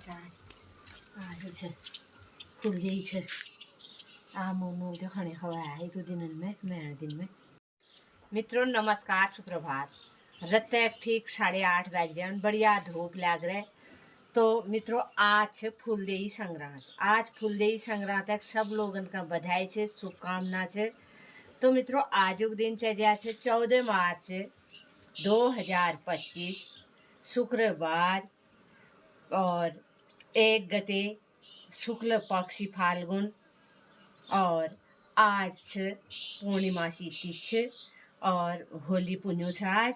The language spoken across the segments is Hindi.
आज फुल गई है आ मोमो जो खाने खवाया है तो दिन में मैं दिन में। मित्रों नमस्कार सुप्रभात। रत ठीक 8:30 बज रहे हैं, बढ़िया धूप लग रहा है। तो मित्रों आज फूलदेई संक्रांत, आज फूलदेई संक्रांत है, सब लोगन का बधाई है, शुभकामना है। तो मित्रों आज दिनचर्या है 14 मार्च 2025 शुक्रवार और 1 गते शुक्ल पक्षी फाल्गुन और आज पूर्णिमासी तिथि और होली पुण्यो छ। आज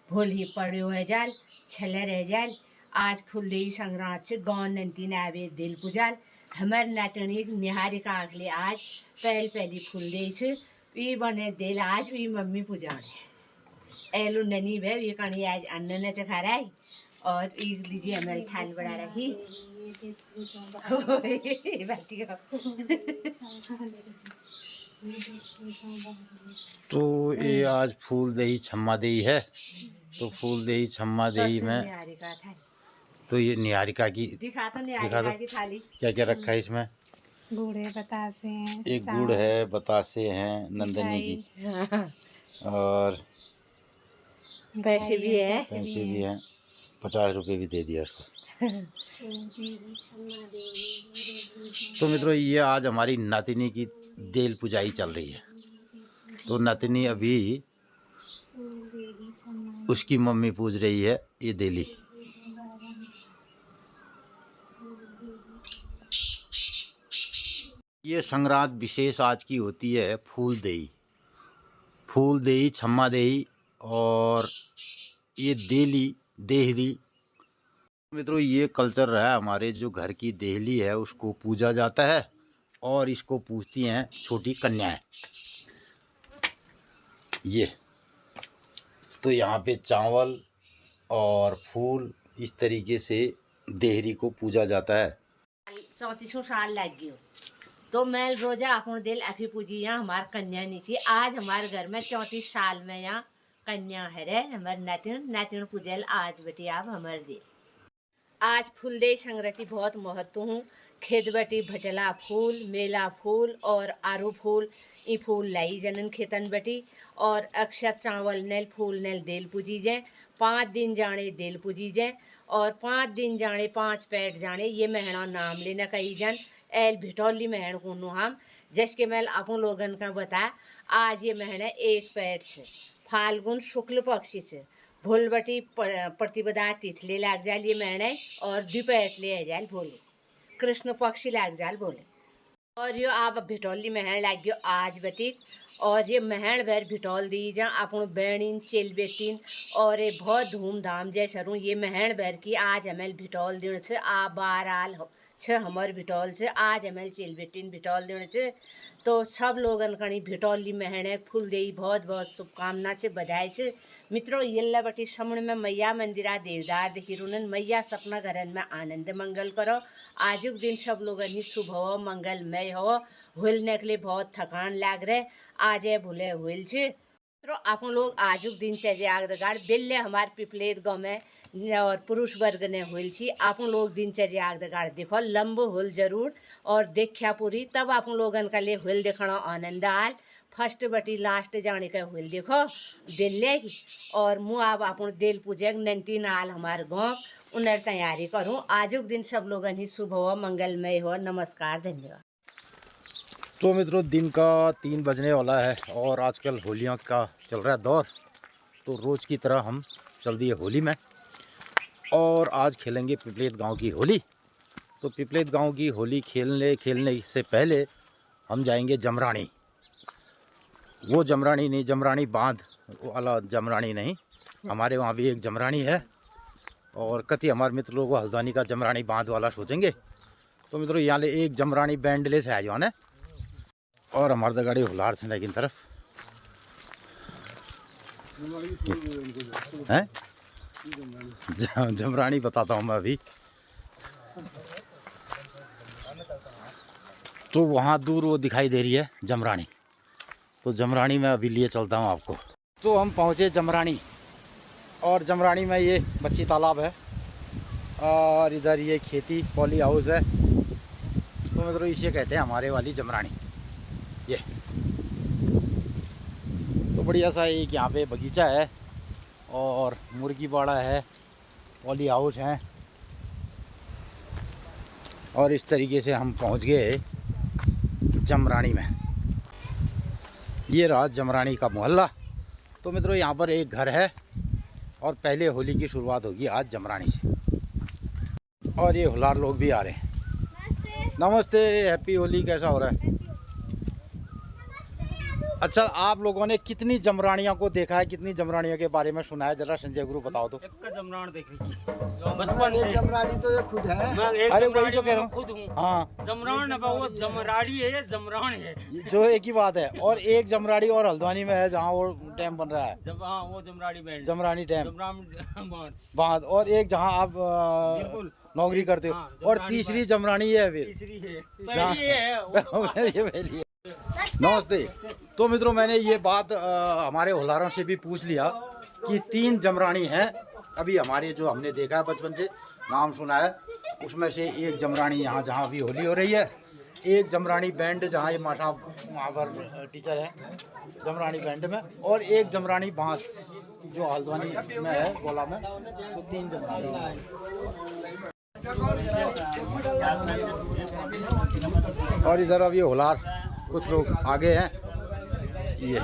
होली पड़ो है जाल छले रह जाल। आज फूलदेई संक्रांत से गाँव नंती नावे दिल पुजाल। हमार नातनी निहारिका आगले आज पहली फूलदेई छ वी बने दिल आज वी मम्मी पुजाने एलू ननी भे वी कणी आज अन्न न चखा रही और एक लीजिए हमारी थाल बड़ा रही तो ये आज फूलदेई छम्मा देई है। तो फूलदेई छम्मा देई में तो ये निहारिका की दिखा दो की थाली क्या क्या रखा है इसमें। गुड़ है, बतासे हैं, एक गुड़ है, बतासे हैं नंदनी की और पैसे भी है, 50 रुपए भी दे दिया उसको। तो मित्रों ये आज हमारी नातिनी की देल पुजाई चल रही है। तो नातिनी अभी उसकी मम्मी पूज रही है ये देली। ये संक्रांत विशेष आज की होती है फूलदेई, फूलदेई छम्मा देई और ये देली देहली। मित्रों ये कल्चर रहा है हमारे, जो घर की देहली है उसको पूजा जाता है और इसको पूजती हैं छोटी कन्याएं। ये तो यहाँ पे चावल और फूल इस तरीके से देहरी को पूजा जाता है। 34 साल लग गयो तो मैं रोजा अपन दिल अभी पूजी यहाँ हमार कन्या नीचे। आज हमारे घर में 34 साल में यहाँ कन्या है रे हमारे नातिन पूजल आज बेटी आप हमारे दिल। आज फूलदेई संक्रांति बहुत महत्व हूँ। खेत बटी भटला फूल, मेला फूल और आरू फूल ये फूल लाई जनन खेतन बटी और अक्षत चावल नेल फूल नेल देल पूजी जाए। 5 दिन जाने देल पूजी जाए और 5 दिन जाने 5 पैट जाने ये महीना नाम लेना कही जान एल भिटौली महण को हम जैसे मैल अपन लोगन का बता। आज ये महीना 1 पैट से फाल्गुन शुक्ल पक्षी से भोलबटी प्रतिपदा तिथले लाग जाल ये महीने और 2 पैट ले आ जाल भोले कृष्ण पक्षी लाग जाल बोले। और यो आप भिटौली महण लाग गयो आज बटी और ये महण भर भिटौल दी जा अपन बैणीन चेल बेटीन और ये बहुत धूमधाम जैसे रू ये महण भर की आज हमें भिटौल दिन छ आ बार आल छ हमार भिटौल छ आज हमें चेल बेटीन भिटौल दिन छ। तो सब लोगन कणी भिटौली महणे फूलदेई बहुत बहुत शुभकामना छ बधाई छ। मित्रों येल्ला बटी समण में मैया मंदिरा देवदार देखी रुनन मैया सपना घरन में आनंद मंगल करो। आजुक दिन सब लोगन ही शुभ हो मंगलमय हो। हुलने के लिए बहुत थकान लाग रहे आज भूले हुल छ। मित्रों अपन लोग आजुक दिनचर्या आगदगाड़ बेल्ले हमारे पिपलेत गाँव में और पुरुष वर्ग ने हुल छी। अपन लोग दिनचर्या आगदगाड़ देखो लंबो हुल जरूर और देखा पूरी तब अपन लोगन का लिए हुल देखना आनंद आल। फर्स्ट बटी लास्ट जाने का हुल देखो दिल ले और मुँह आप अपन दिल पूजे नंती नाल हमारे गाँव उन्हें तैयारी करूँ। आजुक दिन सब लोगन ही शुभ हो मंगलमय हो। नमस्कार धन्यवाद। तो मित्रों दिन का 3 बजने वाला है और आजकल होलियों का चल रहा है दौर। तो रोज़ की तरह हम चल दिए होली में और आज खेलेंगे पिपलेत गांव की होली। तो पिपलेत गांव की होली खेलने से पहले हम जाएंगे जमरानी। वो जमरानी नहीं, जमरानी बांध वाला जमरानी नहीं, हमारे वहाँ भी एक जमरानी है और कति हमारे मित्र लोग हल्द्वानी का जमरानी बांध वाला सोचेंगे। तो मित्रों यहाँ ले एक जमरानी बैंडले से आ जाने और हमारे गाड़ी हुलार से लेकिन तरफ है जमरानी बताता हूँ मैं अभी। तो वहाँ दूर वो दिखाई दे रही है जमरानी। तो जमरानी में अभी लिए चलता हूँ आपको। तो हम पहुँचे जमरानी और जमरानी में ये बच्ची तालाब है और इधर ये खेती पॉली हाउस है, तो मित्रों इसे कहते हैं हमारे वाली जमरानी। ये तो बढ़िया सा एक यहाँ पे बगीचा है और मुर्गी बाड़ा है, पॉली हाउस है। और इस तरीके से हम पहुँच गए जमरानी में। ये रहा जमरानी का मोहल्ला। तो मित्रों यहाँ पर एक घर है और पहले होली की शुरुआत होगी आज जमरानी से। और ये हुलार लोग भी आ रहे हैं। नमस्ते, हैप्पी होली। कैसा हो रहा है? अच्छा, आप लोगों ने कितनी जमरानियों को देखा है, कितनी जमरानियों के बारे में सुना है? जरा संजय गुरु बताओ तो। एक का जमरान देखी बचपन से। जमरानी तो ये खुद है। अरे वही तो कह रहा हूँ, खुद हूँ। हाँ जमरान वो जमराड़ी है, ये जमरान है। जो एक ही बात है। और एक जमराड़ी और हल्द्वानी में है जहाँ वो डैम बन रहा है, जब हाँ वो जमराड़ी बैंड, जमरानी डैम जमरान बांध। और एक जहाँ आप बिल्कुल नौकरी करते हो। हाँ, और जमरानी तीसरी जमरानी है फिर। तीसरी है, जहाँ- पहली ये है वो तो ये पहली है। नमस्ते। तो मित्रों मैंने ये बात हमारे हुलारों से भी पूछ लिया कि 3 जमरानी हैं अभी हमारे, जो हमने देखा है बचपन से, नाम सुना है। उसमें से एक जमरानी यहाँ जहाँ अभी होली हो रही है, एक जमरानी बैंड जहाँ ये माशा वहाँ पर टीचर है जमरानी बैंड में, और एक जमरानी बांस जो हल्द्वानी में है, गोला में। तो 3 जमरानी। और इधर अब ये हुलार कुछ लोग आगे हैं। ये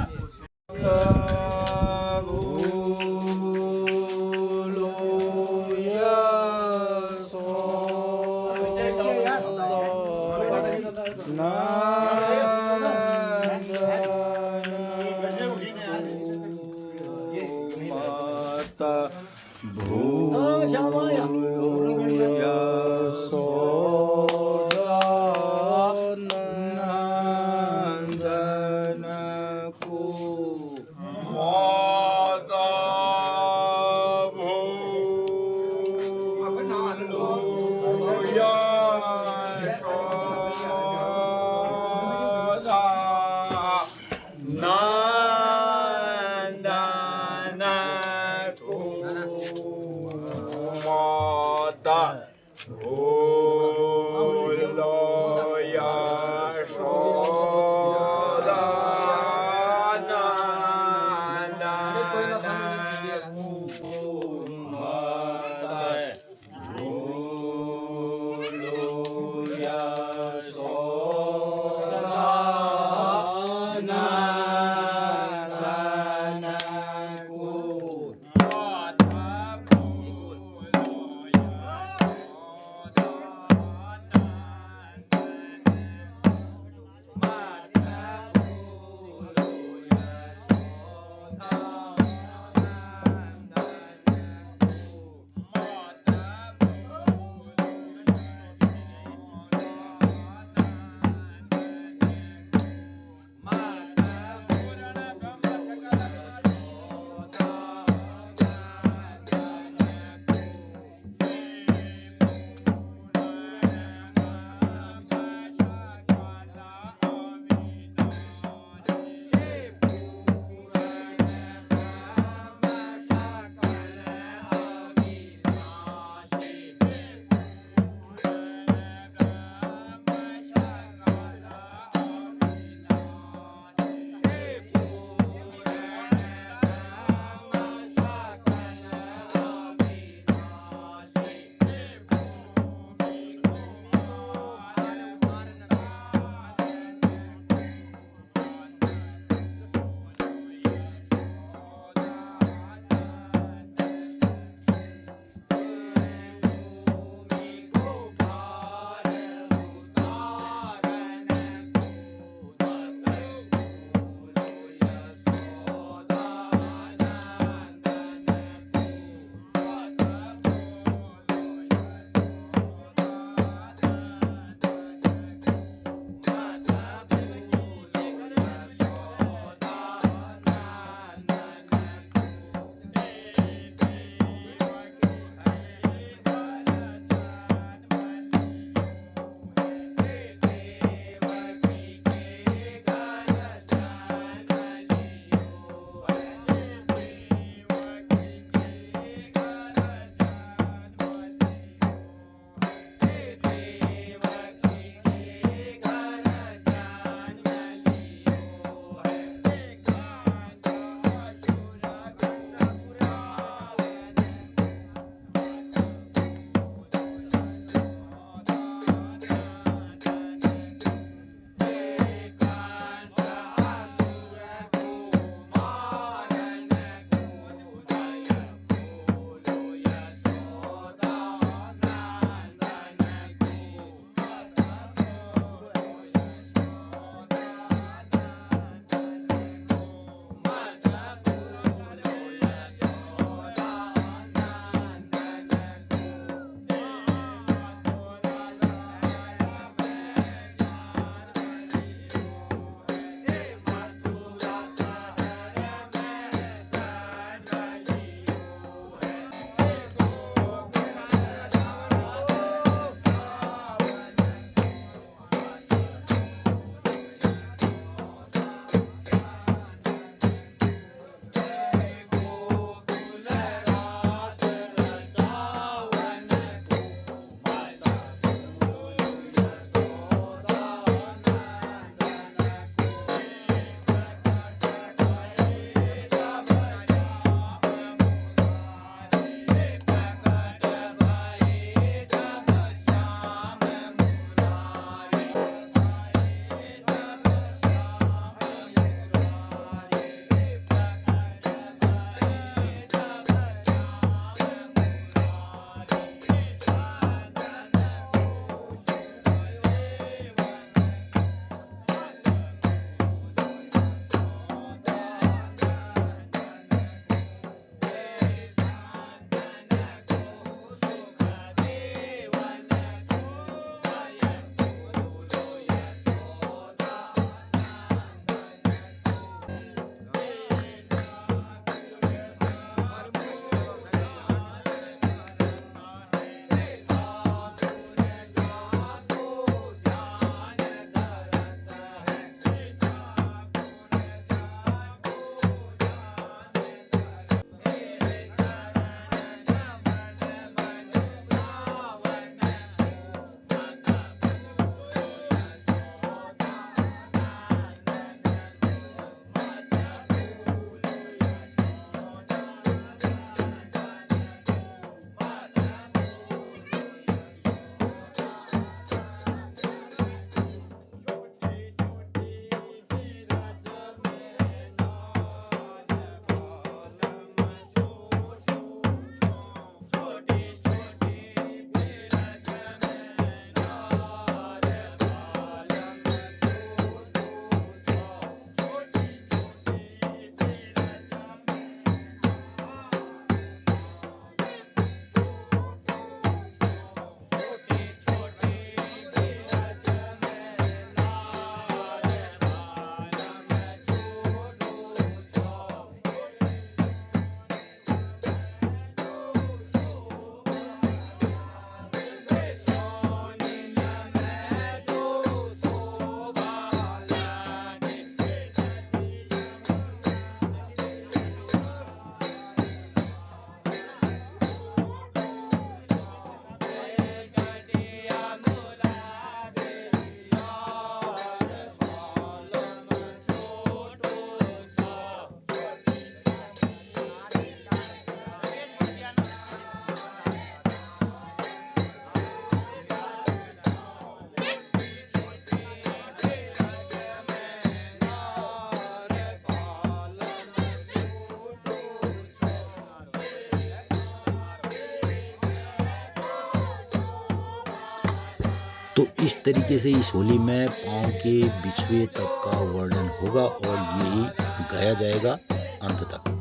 तो इस तरीके से इस होली में पाँव के बिछुए तक का वर्णन होगा और यही गाया जाएगा अंत तक।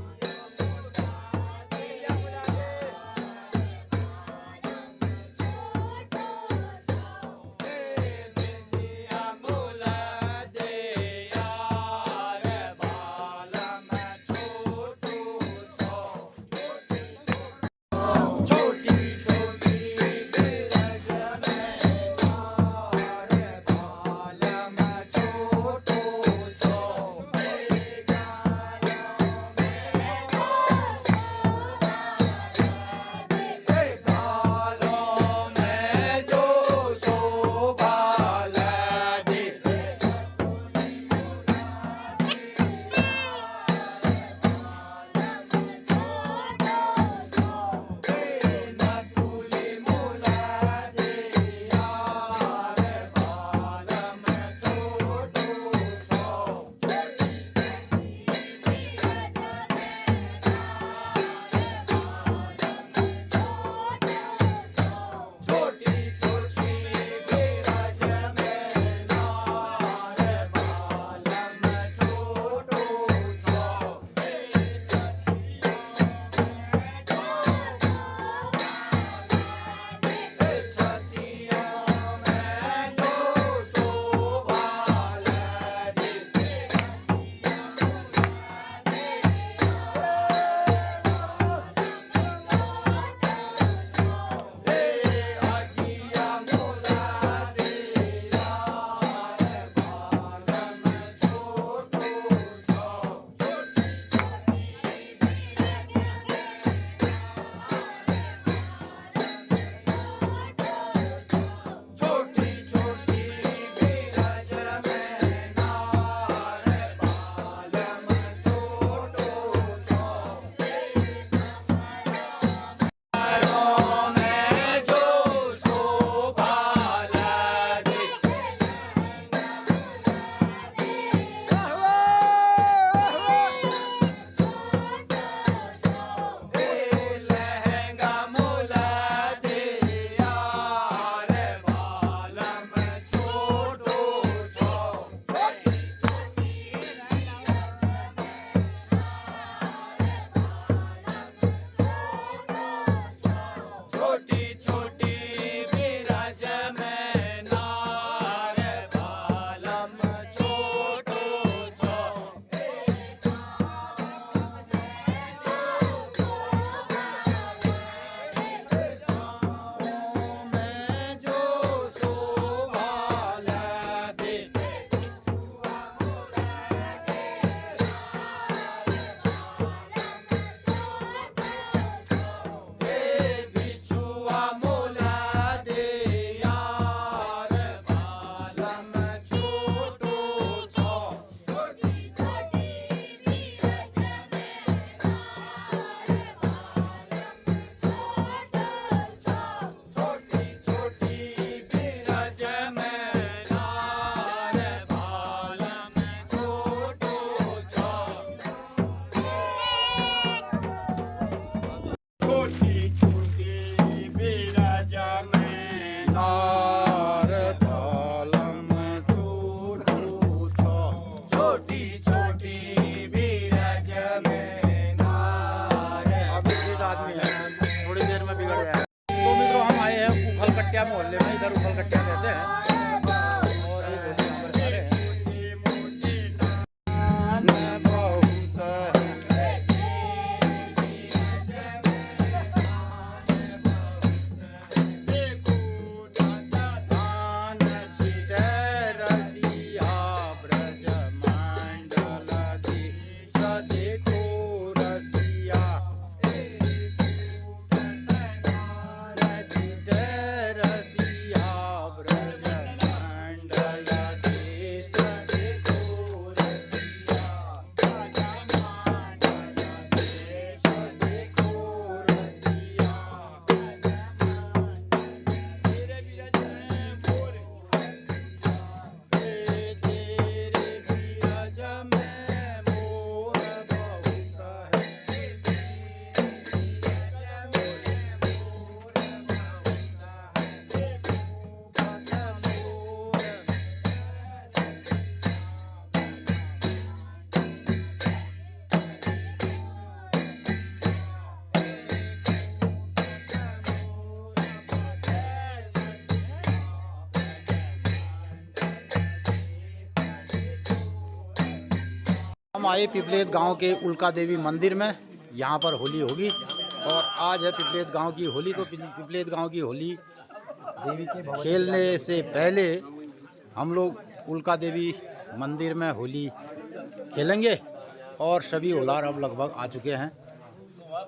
हम आए पिपलेत गांव के उल्का देवी मंदिर में। यहाँ पर होली होगी और आज है पिपलेत गांव की होली। तो पिपलेत गांव की होली खेलने से पहले हम लोग उल्का देवी मंदिर में होली खेलेंगे और सभी होलार अब लगभग आ चुके हैं।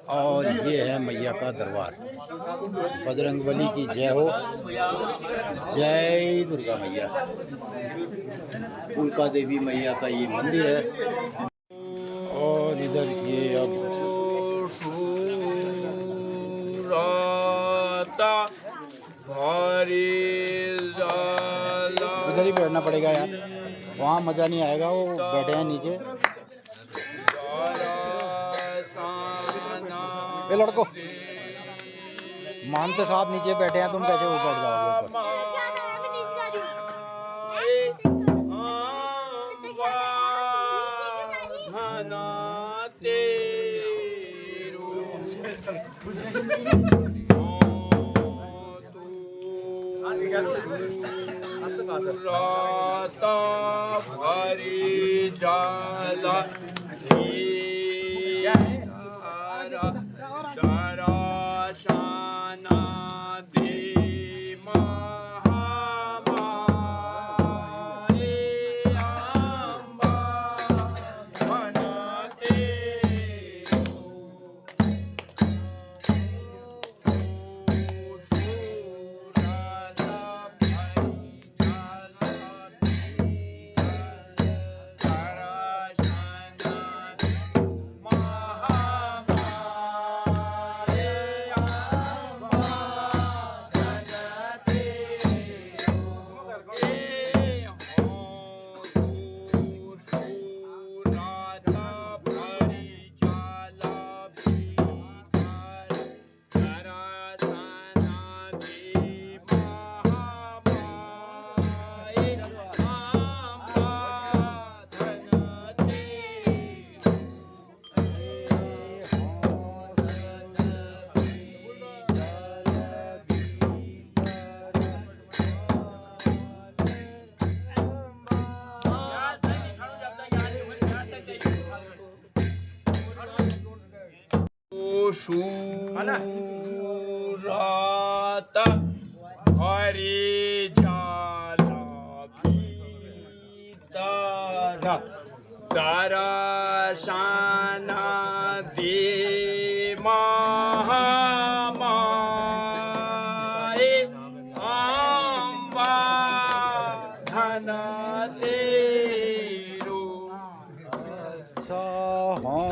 और ये है मैया का दरबार। बजरंगबली की जय हो, जय दुर्गा मैया। उल्का देवी मैया का ये मंदिर है। और इधर ये अब इधर ही बैठना पड़ेगा यार, वहाँ मज़ा नहीं आएगा। वो बैठे हैं नीचे। ए लड़को, मानते साहब नीचे बैठे हैं, तुम कैसे वो बैठ जाओगे ऊपर? शूरात हरि जाला भीतर दरसना दे महामाये अम्बा धन तेरो। अच्छा हाँ,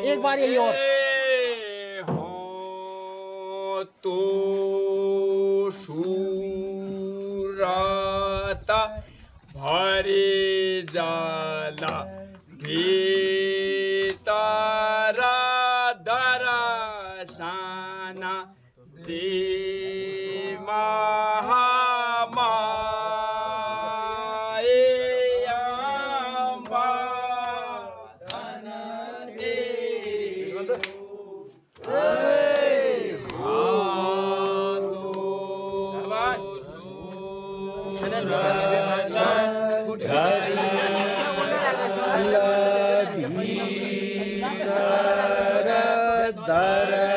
एक बार यही और तो शूराता भरे जाला भीतरा दरसना दे महामाये अम्बा धन तेरो।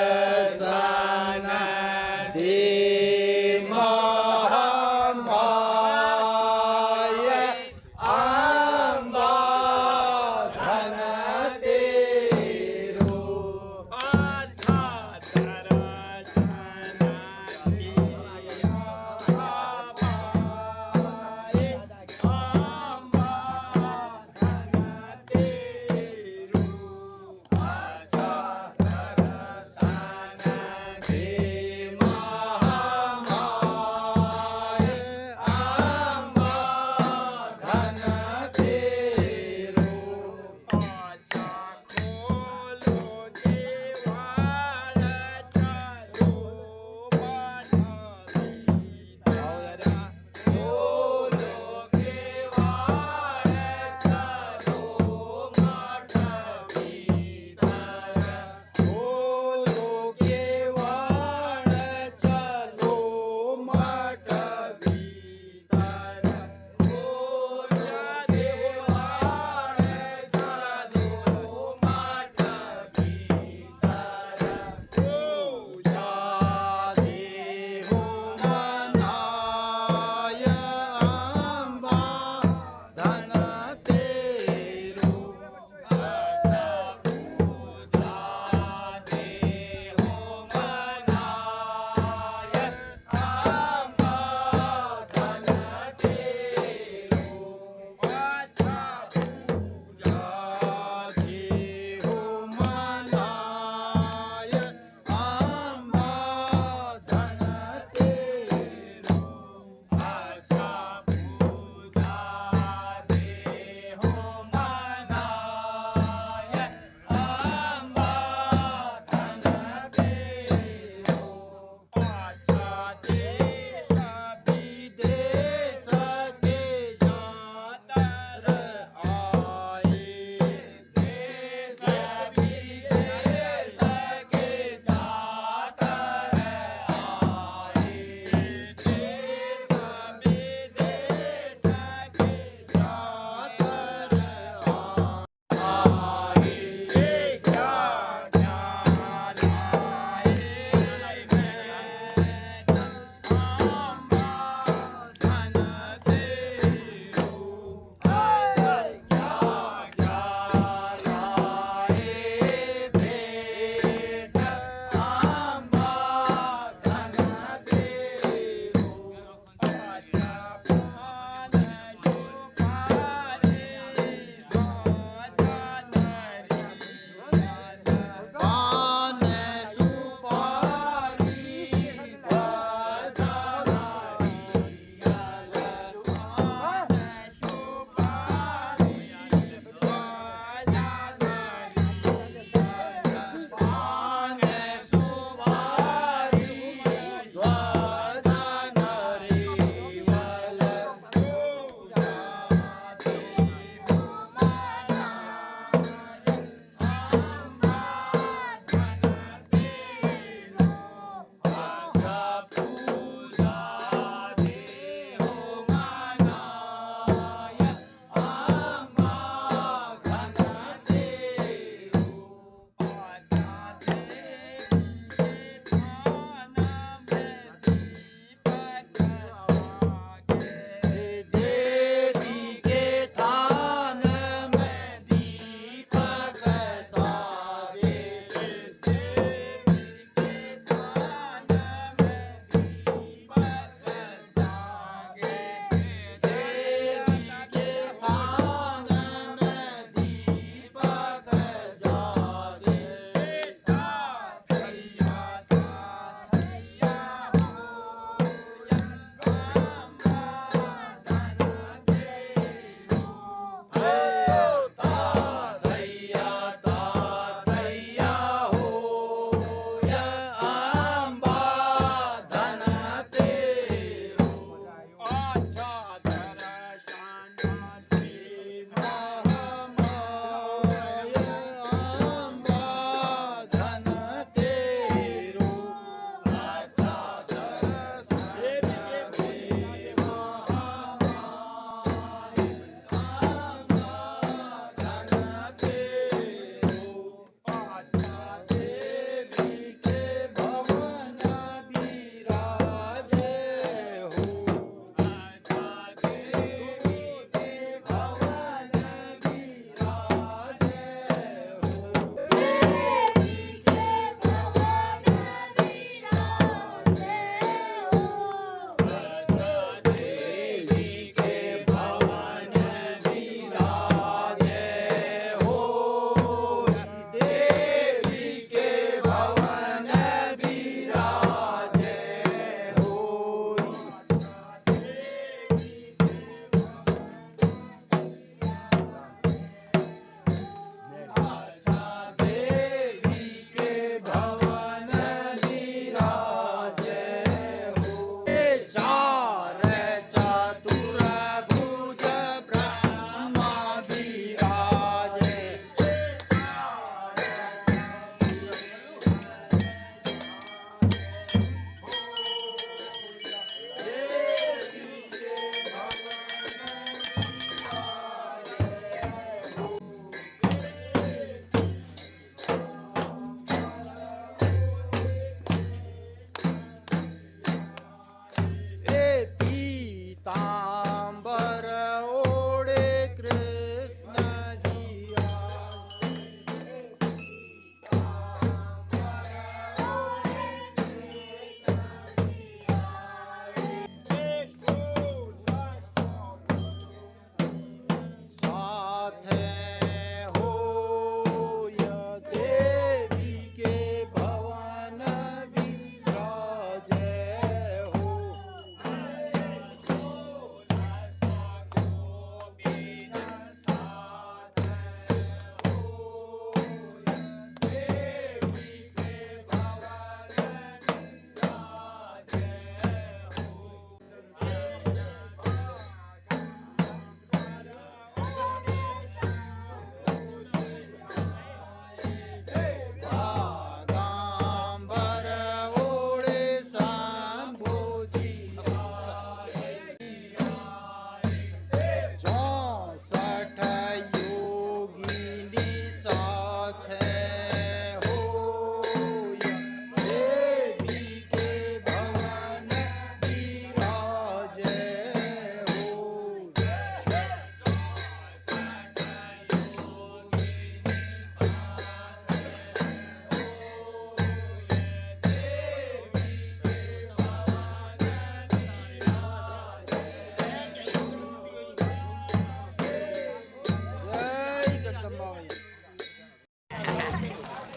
दरसना दे महामाये अम्बा धन तेरो। अच्छा दरसना दिया महामाये अम्बा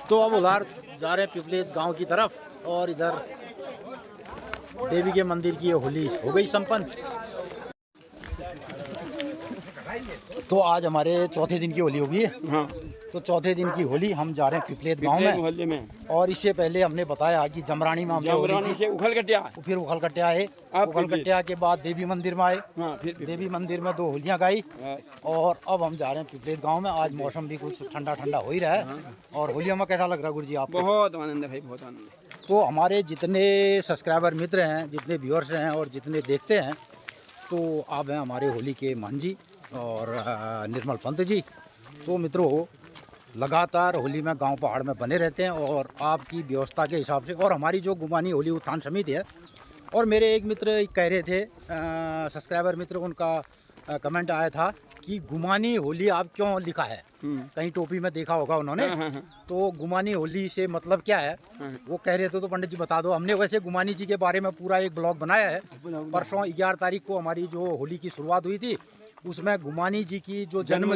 तो अब उधर जा रहे हैं पिपलेत गांव की तरफ और इधर देवी के मंदिर की ये होली हो गई संपन्न। तो आज हमारे चौथे दिन की होली होगी। हाँ तो चौथे दिन की होली हम जा रहे हैं पिपलेत गांव में। मोहल्ले में और इससे पहले हमने बताया कि जमरानी में हमने होली जमरानी की, से उखल कटिया। फिर उखलकट्या आए, अब उखलकट्या के बाद देवी मंदिर में आए, हाँ फिर देवी मंदिर में 2 होलियां गाई हाँ, और अब हम जा रहे हैं पिपलेत गांव में। आज मौसम भी कुछ ठंडा ठंडा हो ही रहा है। और होलिया में कैसा लग रहा है गुरु जी आपको? बहुत आनंद है भाई, बहुत आनंद है। तो हमारे जितने सब्सक्राइबर मित्र हैं, जितने व्यूअर्स हैं और जितने देखते हैं, तो आप हैं हमारे होली के मान जी और निर्मल पंत जी। तो मित्रों लगातार होली में गांव पहाड़ में बने रहते हैं और आपकी व्यवस्था के हिसाब से। और हमारी जो गुमानी होली उत्थान समिति है, और मेरे एक मित्र कह रहे थे सब्सक्राइबर मित्र, उनका कमेंट आया था कि गुमानी होली आप क्यों लिखा है, कहीं टोपी में देखा होगा उन्होंने। तो गुमानी होली से मतलब क्या है वो कह रहे थे, तो पंडित जी बता दो। हमने वैसे गुमानी जी के बारे में पूरा एक ब्लॉग बनाया है। परसों 11 तारीख को हमारी जो होली की शुरुआत हुई थी, उसमें गुमानी जी की जो जन्म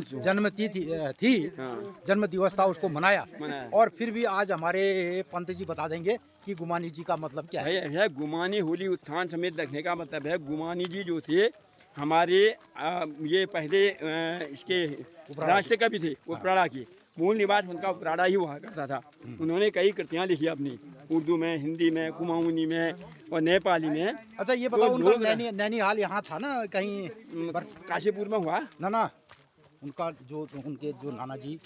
दिवस था उसको मनाया। और फिर भी आज हमारे पंत जी बता देंगे कि गुमानी जी का मतलब क्या है। भैया गुमानी होली उत्थान समेत रखने का मतलब है, गुमानी जी जो थे हमारे ये पहले इसके राष्ट्र कवि थे, उपराड़ा के। मूल निवास उनका उपराड़ा ही हुआ करता था। उन्होंने कई कृतियाँ लिखी अपनी, उर्दू में, हिंदी में, कुमाऊनी में और नेपाली में। अच्छा ये बताओ, उनका नैनीहाल यहाँ था ना कहीं? काशीपुर में हुआ ना उनका जो उनके जो नाना जी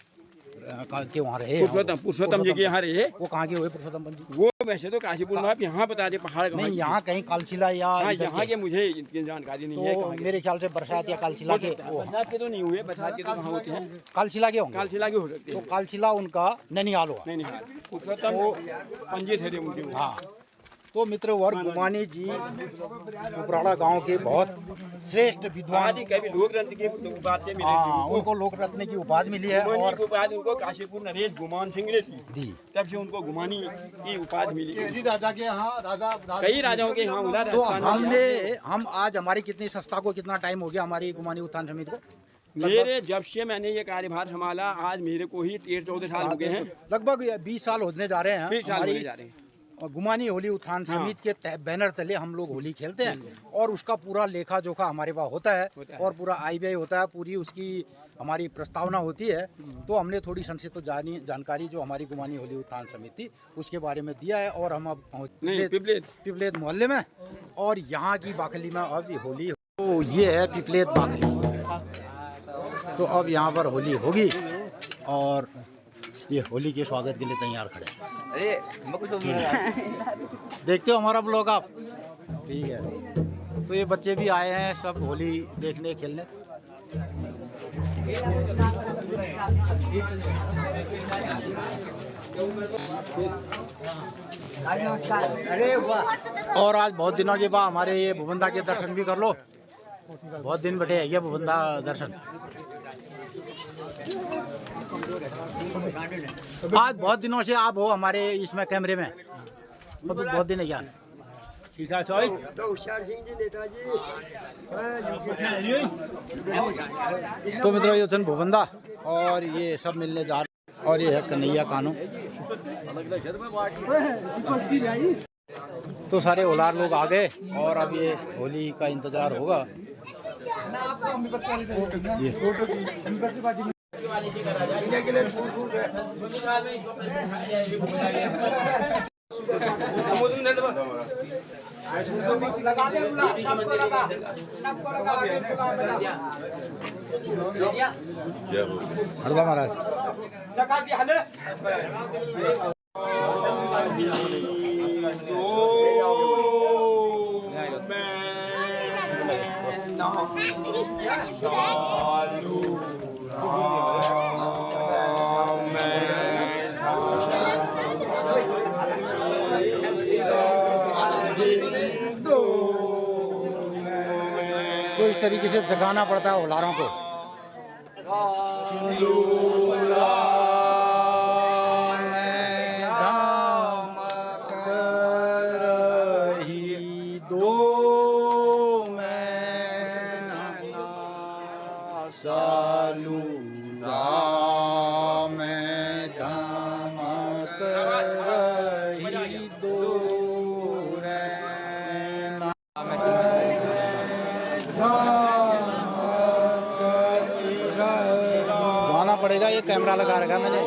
के वहाँ रहे, पुरुषोत्तम जी के यहाँ रहे। वो कहाँ के हुए पुरुषोत्तम जी? वो वैसे तो काशीपुर में, आप यहाँ बता दे पहाड़ नहीं, यहाँ कहीं कालचिला या यहाँ के मुझे इतनी जानकारी नहीं है। तो मेरे ख्याल से बरसात या कालचिला के, बरसात के तो नहीं हुए, बरसात के तो कहाँ होते हैं, कालचिला के होंगे। कालशिला के हो सकते तो हैं। कालचिला उनका नैनीहाल हुआ। नहीं पुरुषोत्तम पंजी थे उनके। हाँ तो मित्र और गुमानी जी उपराड़ा गांव के बहुत श्रेष्ठ विद्वान, कवि लोक रत्न की उपाधि से मिले। हाँ उनको लोक रत्न की उपाधि मिली है। और उपाधि उनको काशीपुर नरेश गुमान सिंह ने दी, तब से उनको गुमानी की उपाधि मिली। राजा के यहाँ कई राजाओं के यहाँ उधर। तो हम आज हमारी कितनी संस्था को कितना टाइम हो गया हमारी गुमानी उत्थान समिति को? मेरे जब से मैंने ये कार्यभार संभाला आज मेरे को ही 13-14 साल हो गए हैं। लगभग 20 साल होने जा रहे हैं। 20 साल होने जा रहे हैं। और गुमानी होली उत्थान समिति के बैनर तले हम लोग होली खेलते हैं और उसका पूरा लेखा जोखा हमारे पास होता है और पूरा आई होता है, पूरी उसकी हमारी प्रस्तावना होती है। तो हमने थोड़ी संक्षिप्त जानकारी जो हमारी गुमानी होली उत्थान समिति उसके बारे में दिया है। और हम अब पिपलेत मोहल्ले में और यहाँ की बाखली में अब होली। तो ये है पिपलेत बाखली। तो अब यहाँ पर होली होगी और ये होली के स्वागत के लिए तैयार खड़े। देखते हो हमारा ब्लॉग आप? ठीक है। तो ये बच्चे भी आए हैं सब होली देखने खेलने। और आज बहुत दिनों के बाद हमारे ये भुवंदा के दर्शन भी कर लो। बहुत दिन बैठे है ये भुवंदा दर्शन। आज बहुत दिनों से आप हो हमारे इसमें कैमरे में, मतलब बहुत दिन है यार। तो मित्रों ये सन भुवंदा और ये सब मिलने जा रहे। और ये है कन्हैया कानू। तो सारे होलार लोग आ गए और अब ये होली का इंतजार होगा। हरदा महाराज तो इस तरीके से जगाना पड़ता है होलारों को। पड़ेगा, ये कैमरा लगा रखा मैंने।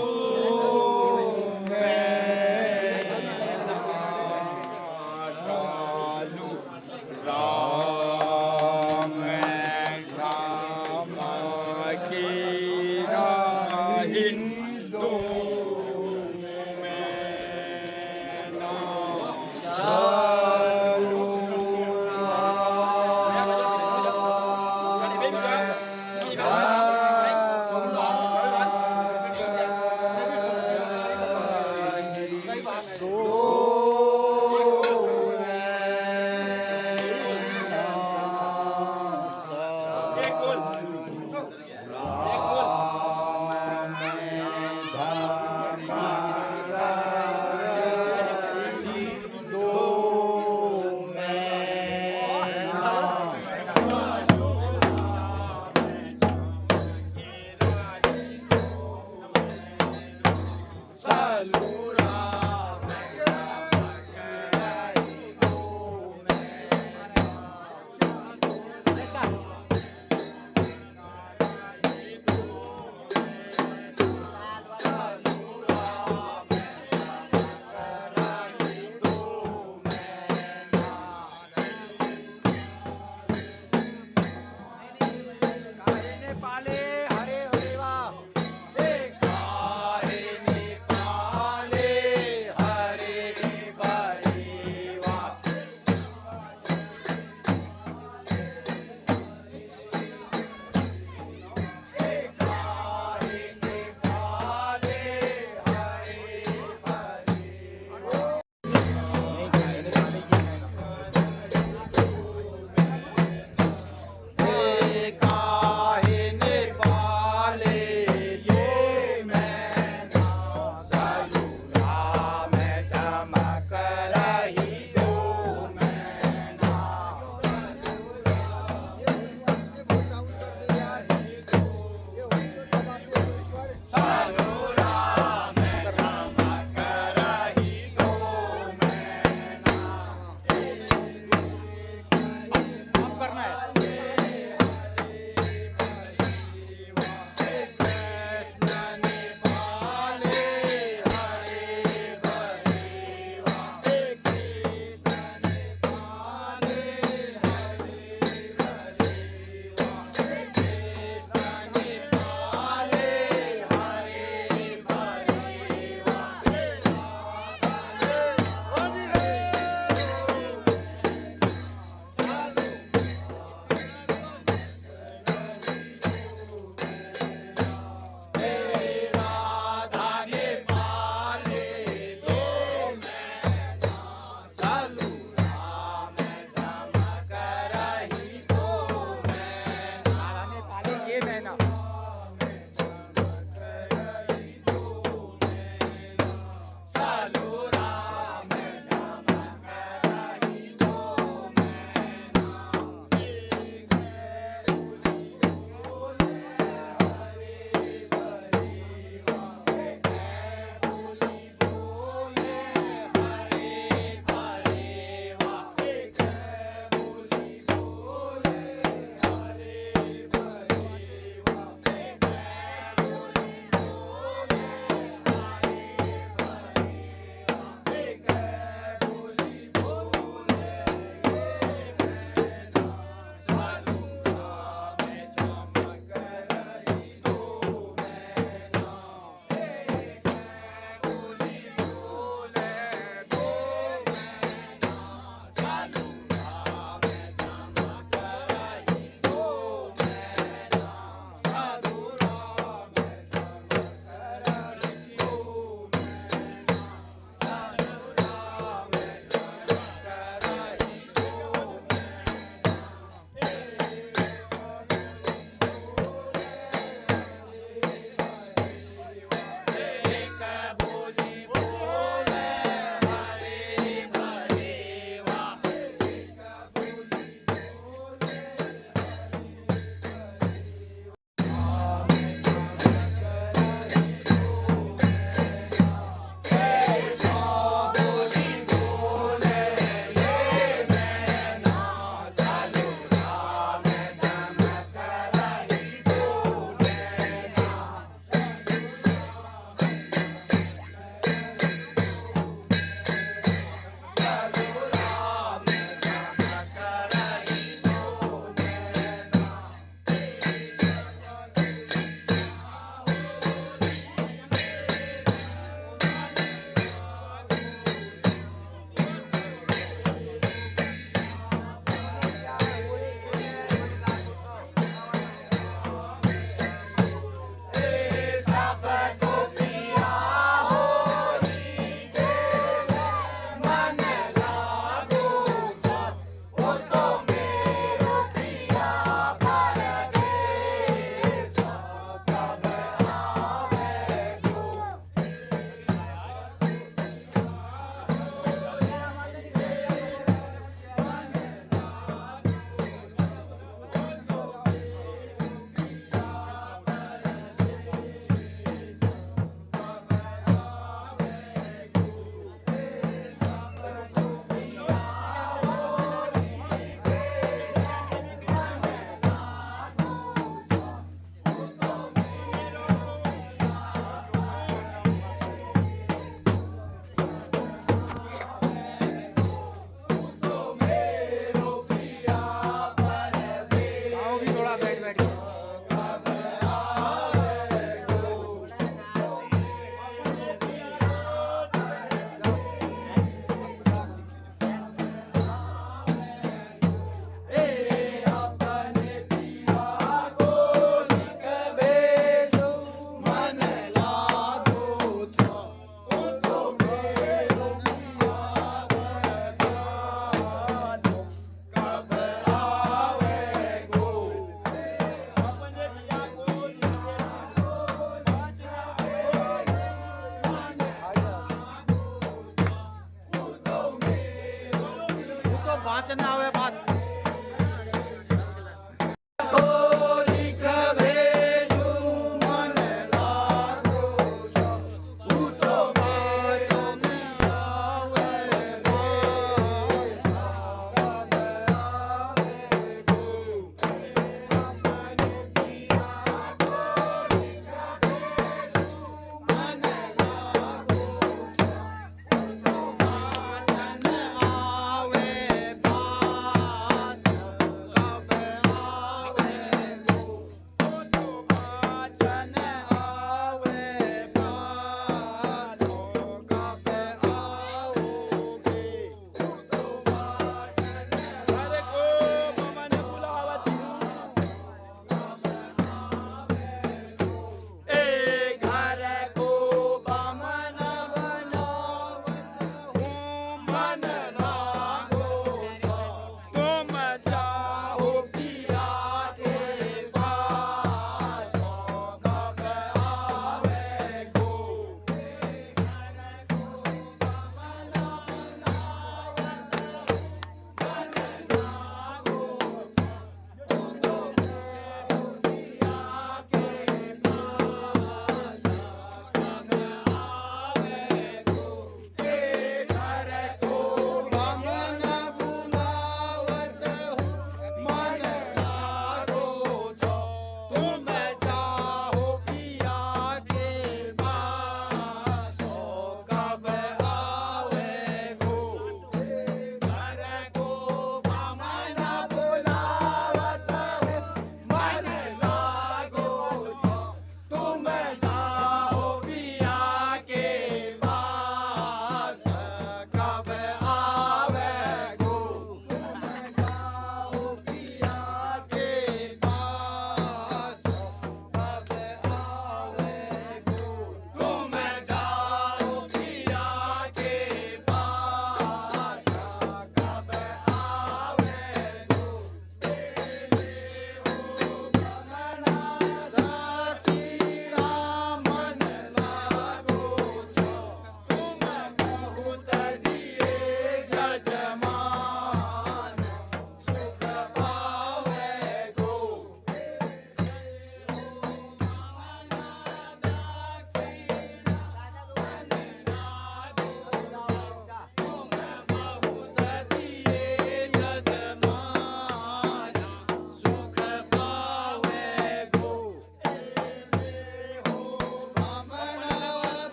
वाचन आवे बात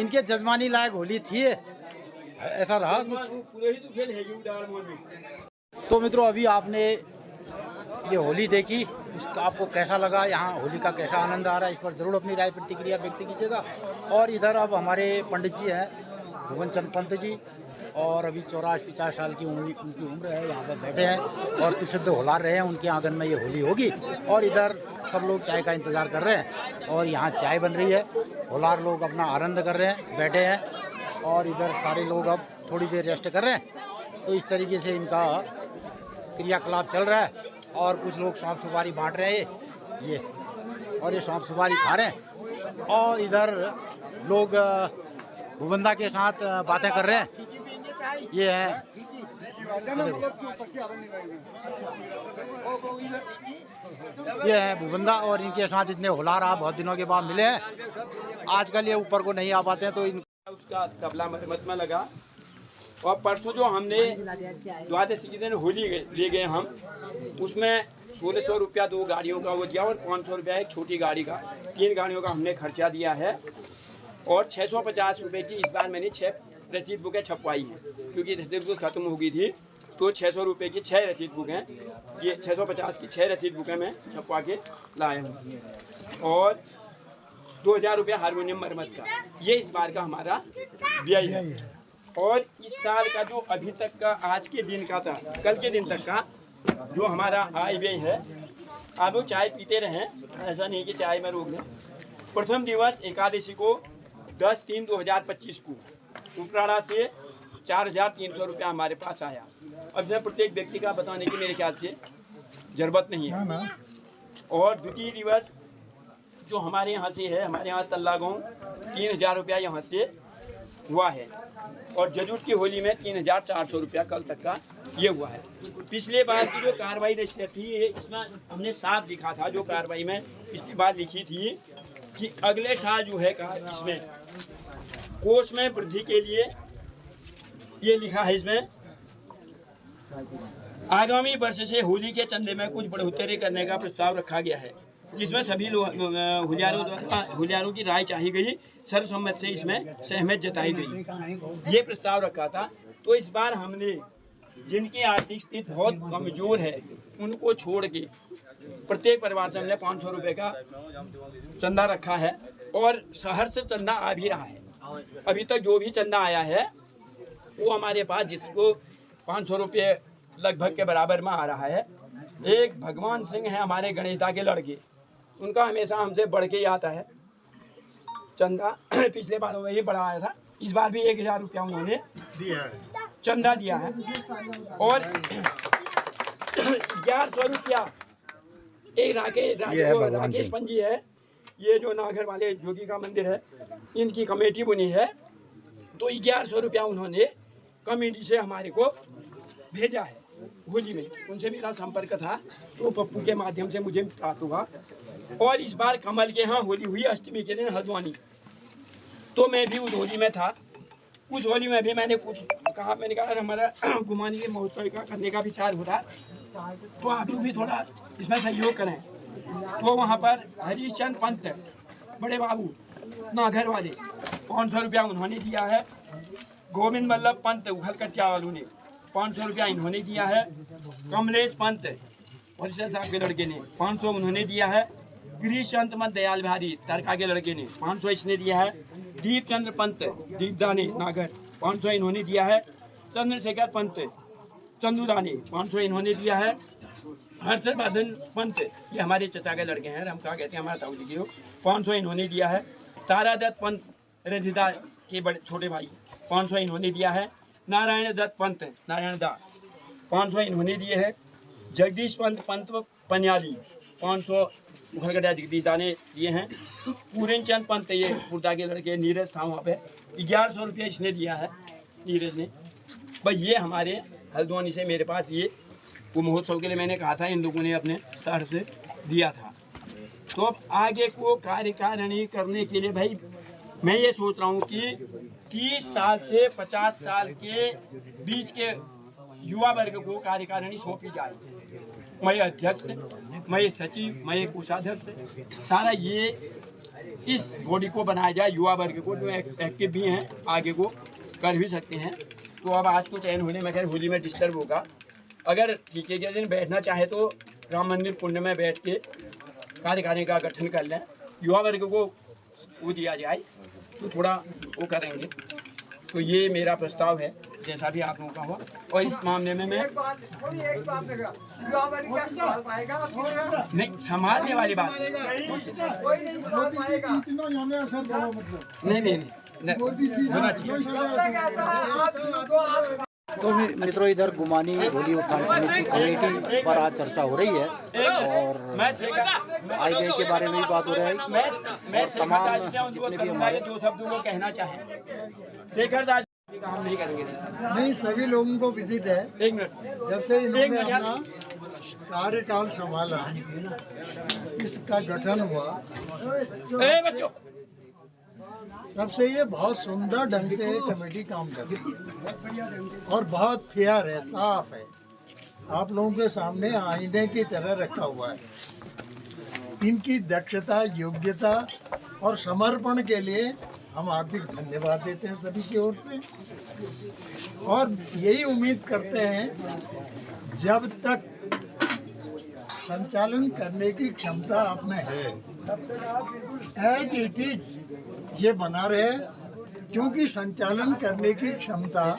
इनके जजमानी लायक होली थी ऐसा रहा तो मित्रों अभी आपने ये होली देखी उसका आपको कैसा लगा यहाँ होली का कैसा आनंद आ रहा है इस पर ज़रूर अपनी राय प्रतिक्रिया व्यक्त कीजिएगा। और इधर अब हमारे पंडित जी हैं भुवन चंद पंत जी और अभी 54-50 साल की उनकी उम्र है, यहाँ पर बैठे हैं और प्रसिद्ध होलार रहे हैं, उनके आंगन में ये होली होगी। और इधर सब लोग चाय का इंतज़ार कर रहे हैं और यहाँ चाय बन रही है, होलार लोग अपना आनंद कर रहे हैं, बैठे हैं और इधर सारे लोग अब थोड़ी देर रेस्ट कर रहे हैं। तो इस तरीके से इनका क्रियाकलाप चल रहा है और कुछ लोग सौंफ सुपारी बांट रहे हैं ये और ये सौंफ सुपारी खा रहे हैं और इधर लोग भुवंदा के साथ बातें कर रहे हैं। ये है भुवंदा और इनके साथ इतने होलार आप बहुत दिनों के बाद मिले हैं। आजकल ये ऊपर को नहीं आ पाते हैं तो उसका तबला मरम्मत में लगा। और परसों जो हमने द्वादशी के दिन होली ले गए हम, उसमें 1600 रुपया 2 गाड़ियों का वो दिया और 500 रुपया एक छोटी गाड़ी का, 3 गाड़ियों का हमने खर्चा दिया है। और 650 रुपये की इस बार मैंने 6 रसीद बुकें छपवाई हैं, क्योंकि रसीद बुक खत्म हो गई थी। तो 600 रुपये की 6 रसीद बुक हैं, ये 650 की 6 रसीद बुकें मैं छपवा के लाया हूँ। और 2000 रुपया हारमोनियम मरम्मत का, ये इस बार का हमारा व्यय है। और इस साल का जो अभी तक का आज के दिन का था, कल के दिन तक का जो हमारा आय व्यय है, आप लोग चाय पीते रहें, ऐसा नहीं कि चाय में रोक लें। प्रथम दिवस एकादशी को 10/3/2025 को उपराड़ा से 4300 रुपया हमारे पास आया। अब इसमें प्रत्येक व्यक्ति का बताने की मेरे ख्याल से जरूरत नहीं है। और द्वितीय दिवस जो हमारे यहाँ से है, हमारे यहाँ तल्ला गाँव 3000 रुपया यहाँ से हुआ है। और जजूट की होली में 3400 रुपया कल तक का ये हुआ है। पिछले बार की जो कार्रवाई रजिस्टर थी, इसमें हमने साफ लिखा था, जो कार्रवाई में पिछली बार लिखी थी कि अगले साल जो है इसमें कोष में वृद्धि के लिए ये लिखा है, इसमें आगामी वर्ष से होली के चंदे में कुछ बढ़ोतरी करने का प्रस्ताव रखा गया है, जिसमें सभी होलियारों की राय चाही गई। सर्वसम्मत से इसमें सहमत जताई गई, ये प्रस्ताव रखा था। तो इस बार हमने जिनकी आर्थिक स्थिति बहुत कमजोर है उनको छोड़ के प्रत्येक परिवार से हमने 500 रुपये का चंदा रखा है। और शहर से चंदा आ भी रहा है। अभी तक जो भी चंदा आया है वो हमारे पास, जिसको 500 रुपये लगभग के बराबर में आ रहा है। एक भगवान सिंह है हमारे गणेशदा के लड़के, उनका हमेशा हमसे बढ़ के ही आता है चंदा। पिछले बार वही बढ़ा आया था, इस बार भी 1000 रुपया उन्होंने दिया है, चंदा दिया है। और 1100 रुपया एक राकेश पंजी है, ये जो नागर वाले जोगी का मंदिर है, इनकी कमेटी बनी है। तो 1100 रुपया उन्होंने कमेटी से हमारे को भेजा है होली में। उनसे मेरा संपर्क था, तो पप्पू के माध्यम से मुझे प्राप्त हुआ। और इस बार कमल के यहाँ होली हुई अष्टमी के दिन हल्द्वानी, तो मैं भी उस होली में था। उस होली में भी मैंने कुछ कहा, मैंने कहा हमारा गुमानी के महोत्सव का करने का विचार हो रहा, तो आप लोग भी थोड़ा इसमें सहयोग करें। तो वहाँ पर हरीशचंद पंत बड़े बाबू नागर वाले 500 रुपया उन्होंने दिया है। गोविंद वल्लभ पंत उखल कटिया वालों ने 500 रुपया इन्होंने दिया है। कमलेश पंत परिषद साहब के लड़के ने 500 उन्होंने दिया है। गिरीश चंद्र पंत दयाल बिहारी तरका के लड़के ने 500 इसने दिया है। दीप चंद्र पंत दीपदानी नागर 500 इन्होंने दिया है। चंद्रशेखर पंत चंदूदानी 500 इन्होंने दिया है। हर्षवर्धन पंत ये हमारे चचा के लड़के हैं, हम क्या कहते हैं, हमारा ताऊ जी की हो, 500 इन्होंने दिया है। तारादत्त पंत रंजिता के बड़े छोटे भाई 500 इन्होंने दिया है। नारायण दत्त पंत नारायण दा 500 इन्होंने दिए हैं। जगदीश पंत पनियाली 500 उखलगढ़िया जगदीश दा ने दिए हैं। पूरन चंद पंत ये पुरदा के लड़के, नीरज था वहाँ पे 1100 रुपया इसने दिया है, नीरज ने। बस ये हमारे हल्द्वानी से मेरे पास ये वो महोत्सव के लिए मैंने कहा था, इन लोगों ने अपने शहर से दिया था। तो अब आगे को कार्यकारिणी करने के लिए भाई मैं ये सोच रहा हूँ कि 30 साल से 50 साल के बीच के युवा वर्ग को कार्यकारिणी सौंपी जाए। मैं अध्यक्ष, मैं सचिव, मैं कोषाध्यक्ष, सारा ये इस बॉडी को बनाया जाए। युवा वर्ग को जो एक्टिव भी हैं आगे को कर भी सकते हैं। तो अब आज तो चयन होने में खैर होली में डिस्टर्ब होगा। अगर टीके के दिन बैठना चाहे तो राम मंदिर कुंड में बैठ के कार्यकारिणी का गठन कर लें, युवा वर्ग को वो दिया जाए तो थोड़ा वो करेंगे। तो ये मेरा प्रस्ताव है, जैसा भी आप लोगों का हो। और इस मामले में मैं नहीं संभालने वाली बात नहीं होना चाहिए। तो मित्रों इधर गुमानी होली उत्थान समिति कमेटी पर आज चर्चा हो रही है और आय व्यय के बारे में भी बात हो रही है। मैं तमाम जितने भी हमारे दो शब्दों को कहना चाहें, शेखर दास काम नहीं करेंगे। नहीं, सभी लोगों को विदित है। एक मिनट, जब से इन्होंने अपना कार्यकाल संभाला, इसका गठन हुआ, बच्चों तब से ये बहुत सुंदर ढंग से कमेटी काम कर रही है और बहुत फेयर है, साफ है। आप लोगों के सामने आईने की तरह रखा हुआ है। इनकी दक्षता, योग्यता और समर्पण के लिए हम हार्दिक धन्यवाद देते हैं सभी की ओर से, और यही उम्मीद करते हैं जब तक संचालन करने की क्षमता आप में है, एज इट इज ये बना रहे, क्योंकि संचालन करने की क्षमता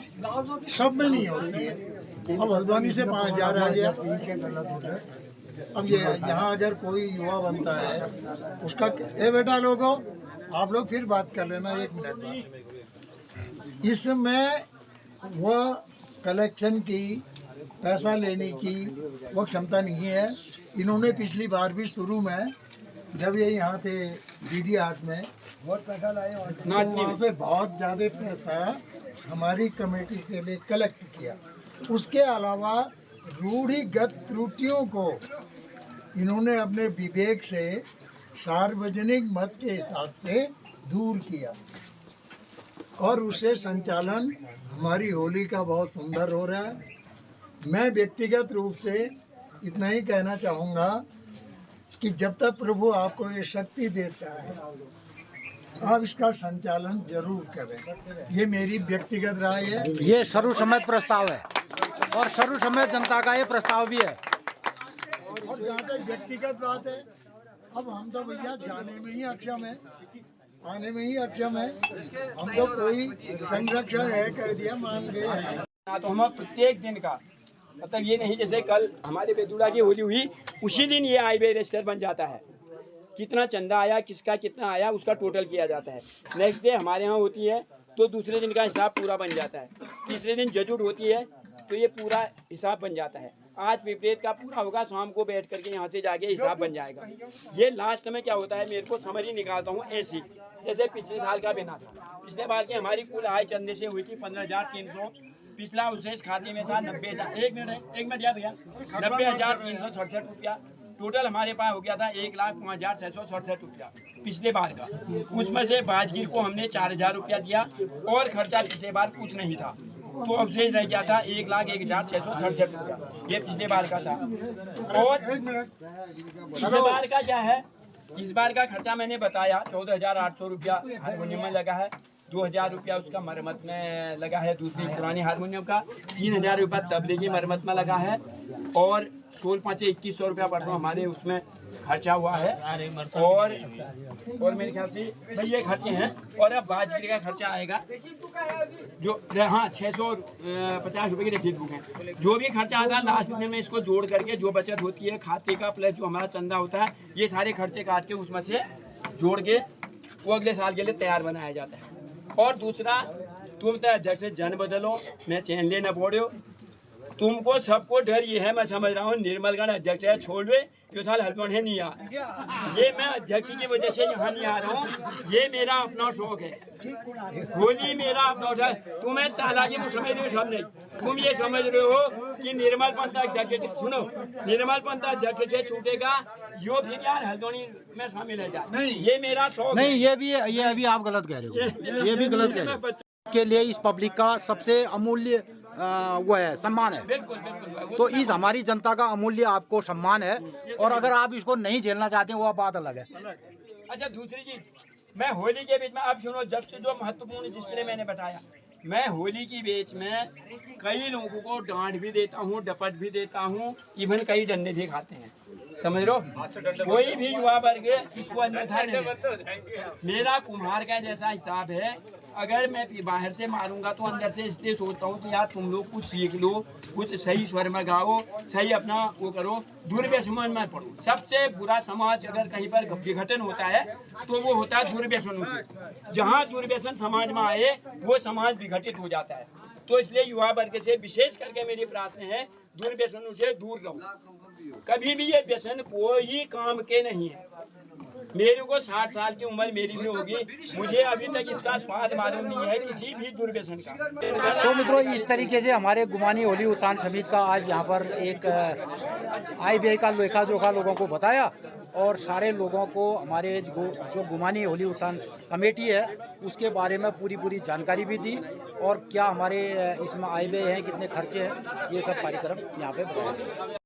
सब में नहीं होती है। अब हल्द्वानी से 5000 आ गया, अब ये यहाँ अगर कोई युवा बनता है उसका, ए बेटा लोगों आप लोग फिर बात कर लेना 1 मिनट बाद। इसमें वो कलेक्शन की, पैसा लेने की वो क्षमता नहीं है। इन्होंने पिछली बार भी शुरू में जब ये यहाँ थे डीडी हाट में बहुत पैसा लाए, तो वहाँ से बहुत ज़्यादा पैसा हमारी कमेटी के लिए कलेक्ट किया। उसके अलावा रूढ़िगत त्रुटियों को इन्होंने अपने विवेक से सार्वजनिक मत के हिसाब से दूर किया, और उससे संचालन हमारी होली का बहुत सुंदर हो रहा है। मैं व्यक्तिगत रूप से इतना ही कहना चाहूँगा कि जब तक प्रभु आपको ये शक्ति देता है आप इसका संचालन जरूर करें। ये मेरी व्यक्तिगत राय है। ये सर्वसम्मत प्रस्ताव है और सर्वसम्मत जनता का ये प्रस्ताव भी है। और जहाँ तक व्यक्तिगत बात है, अब हम तो भैया जाने में ही अक्षम है, आने में ही अक्षम है। हम तो कोई संरक्षण है कह दिया मान गए हैं। तो हम प्रत्येक दिन का मतलब ये नहीं जैसे कल हमारे बेदुड़ा की होली हुई उसी दिन ये हाईवे रजिस्टर बन जाता है, कितना चंदा आया, किसका कितना आया, उसका टोटल किया जाता है। नेक्स्ट डे हमारे यहाँ होती है तो दूसरे दिन का हिसाब पूरा बन जाता है। तीसरे दिन जजूट होती है तो ये पूरा हिसाब बन जाता है। आज विपरीत का पूरा होगा, शाम को बैठ करके यहाँ से जाके हिसाब बन जाएगा। ये लास्ट में क्या होता है, मेरे को समझ ही निकालता हूँ ऐसी जैसे पिछले साल का बिना था। पिछले बार की हमारी कुल आय चंदे से हुई थी 15,300, पिछला उसे खाते में था 90,000। एक मिनट यार भैया, 90,367 रुपया टोटल हमारे पास हो गया था। 1,05,667 रुपया पिछले बार का। उसमें से बाजगीर को हमने 4,000 रुपया दिया और खर्चा पिछले बार कुछ नहीं था, तो अवशेष रह गया था 1,01,667 रुपया। ये पिछले बार का था। और इस बार का क्या है, इस बार का खर्चा मैंने बताया 14,800 रुपया हारमोनियम में लगा है, 2,000 रुपया उसका मरम्मत में लगा है, दूसरी पुरानी हारमोनियम का 3,000 रुपया तबले की मरम्मत में लगा है, और 16,500 रुपया परसों हमारे उसमें खर्चा हुआ है। और मेरे ख्याल से भाई ये खर्चे हैं। और अब बाजगीर का खर्चा आएगा जो, हाँ 650 रुपये की रसीद बुक है। जो भी खर्चा आता है लास्ट में इसको जोड़ करके जो बचत होती है खाते का प्लस जो हमारा चंदा होता है, ये सारे खर्चे काट के उसमें से जोड़ के वो अगले साल के लिए तैयार बनाया जाता है। और दूसरा, तुम तो अध्यक्ष से जन बदलो, मैं चैन ले न पड़ो। तुमको सबको डर ये है, मैं समझ रहा हूँ निर्मलगढ़ अध्यक्ष है छोड़ दे, जो साल हल्द्वानी नहीं आ। ये मैं अध्यक्ष की वजह से यहाँ नहीं आ रहा हूँ, ये मेरा अपना शौक है। होली मेरा अपना शौक है। तुम्हें चालाकी में समझ रहे हो सब नहीं, तुम ये समझ रहे हो कि निर्मल पंथ अध्यक्ष से, सुनो, निर्मल पंथ अध्यक्ष से छूटेगा यो फिर यार हल्द्वानी में शामिल है जा। नहीं, ये मेरा शौक नहीं, ये अभी आप गलत कह रहे हो, ये भी गलत कह रहे हो। के लिए इस पब्लिक का सबसे अमूल्य वो है, सम्मान है। बिल्कुल। तो इस हमारी जनता का अमूल्य आपको सम्मान है, और अगर आप इसको नहीं झेलना चाहते हैं वो बात अलग है। अच्छा, दूसरी चीज, मैं होली के बीच में, अब सुनो, जब से जो महत्वपूर्ण जिसके लिए मैंने बताया, मैं होली की बीच में कई लोगों को डांट भी देता हूँ, डपट भी देता हूँ, इवन कई डंडे भी खाते हैं, समझ लो। कोई भी युवा वर्ग इसको अन्यथा नहीं है। मेरा कुम्हार का जैसा हिसाब है, अगर मैं बाहर से मारूंगा तो अंदर से इसलिए सोचता हूँ कि यार तुम लोग कुछ सीख लो, कुछ सही स्वर में गाओ, सही अपना वो करो, दुर्व्यसन में पढ़ो। सबसे बुरा समाज अगर कहीं पर विघटन होता है तो वो होता है दुर्व्यसनों से। जहाँ दुर्व्यसन समाज में आए वो समाज विघटित हो जाता है। तो इसलिए युवा वर्ग से विशेष करके मेरी प्रार्थना है, दुर्व्यसनों से दूर रहो। कभी भी ये व्यसन कोई काम के नहीं है। मेरे को 60 साल की उम्र मेरी भी होगी, मुझे अभी तक इसका स्वाद मालूम नहीं है किसी भी दुर्व्यसन का। तो मित्रों, इस तरीके से हमारे गुमानी होली उत्थान समिति का आज यहाँ पर एक IBI का लेखा जोखा लोगों को बताया, और सारे लोगों को हमारे जो गुमानी होली उत्थान कमेटी है उसके बारे में पूरी जानकारी भी दी और क्या हमारे इसमें आए हुए हैं, कितने खर्चे हैं, ये सब कार्यक्रम यहाँ पे बताया गया।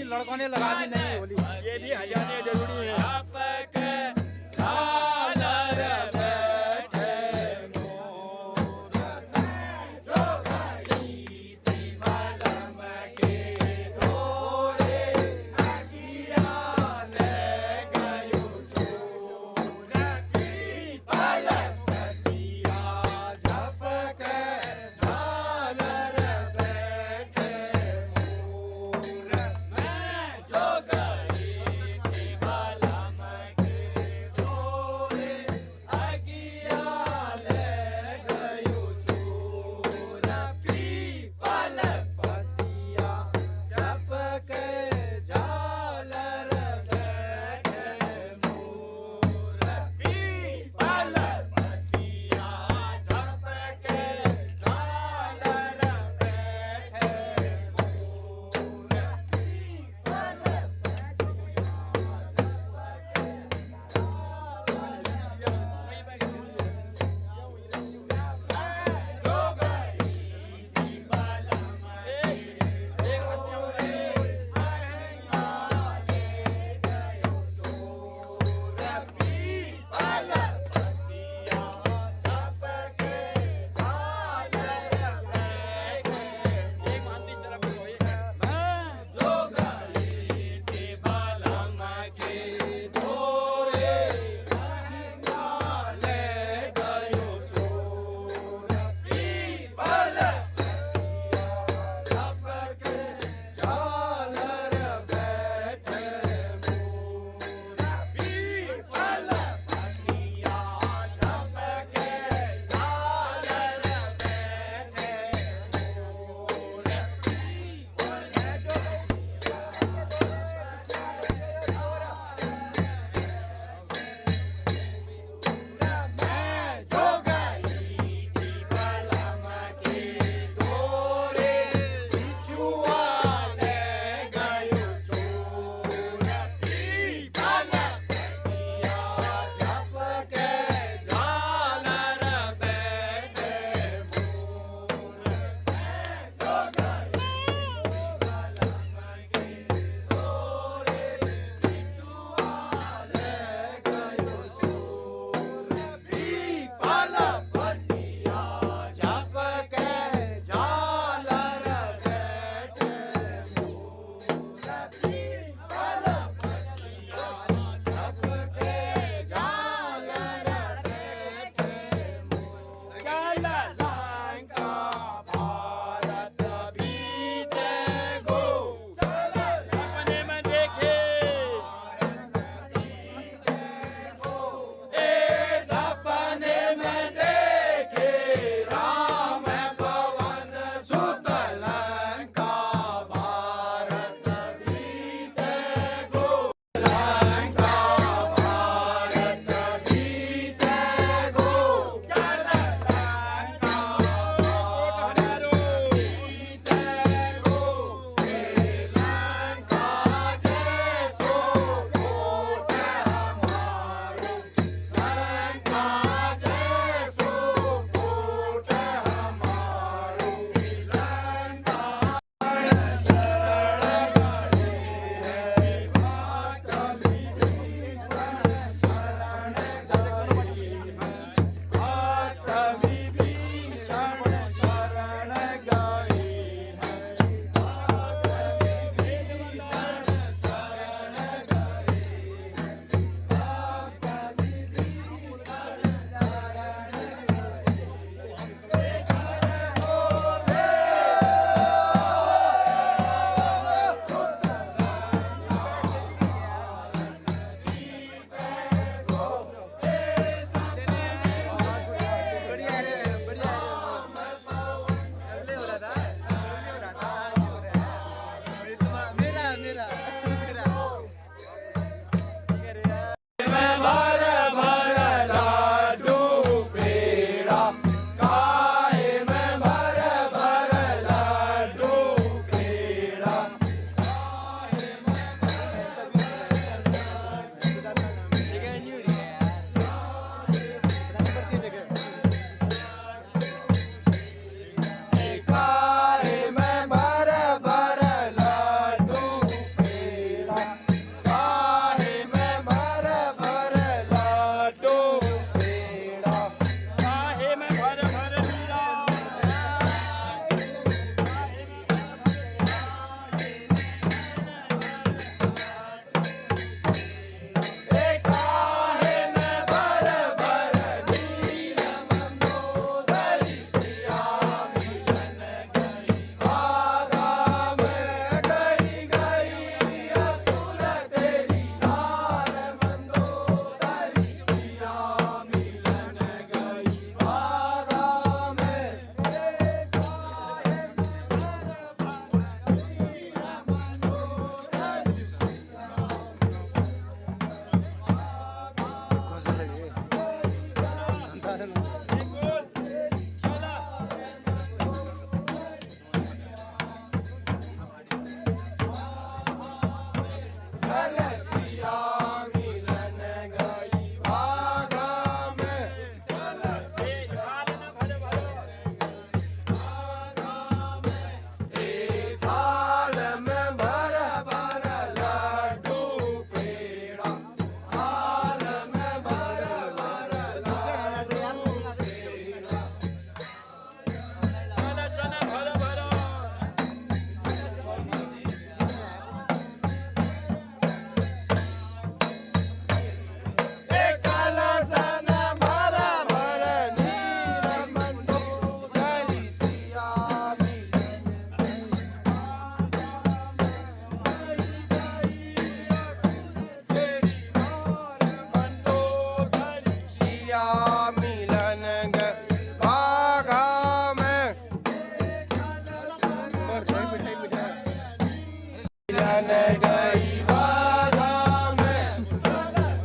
लड़कों ने लगा दी नहीं होली, ये भी हजाने जरूरी है।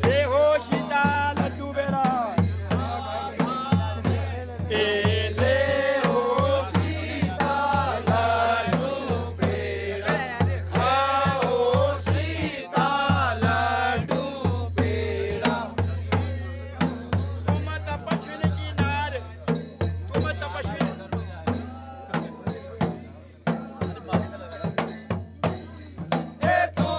ये हो सीता लड्डू बेड़ा तो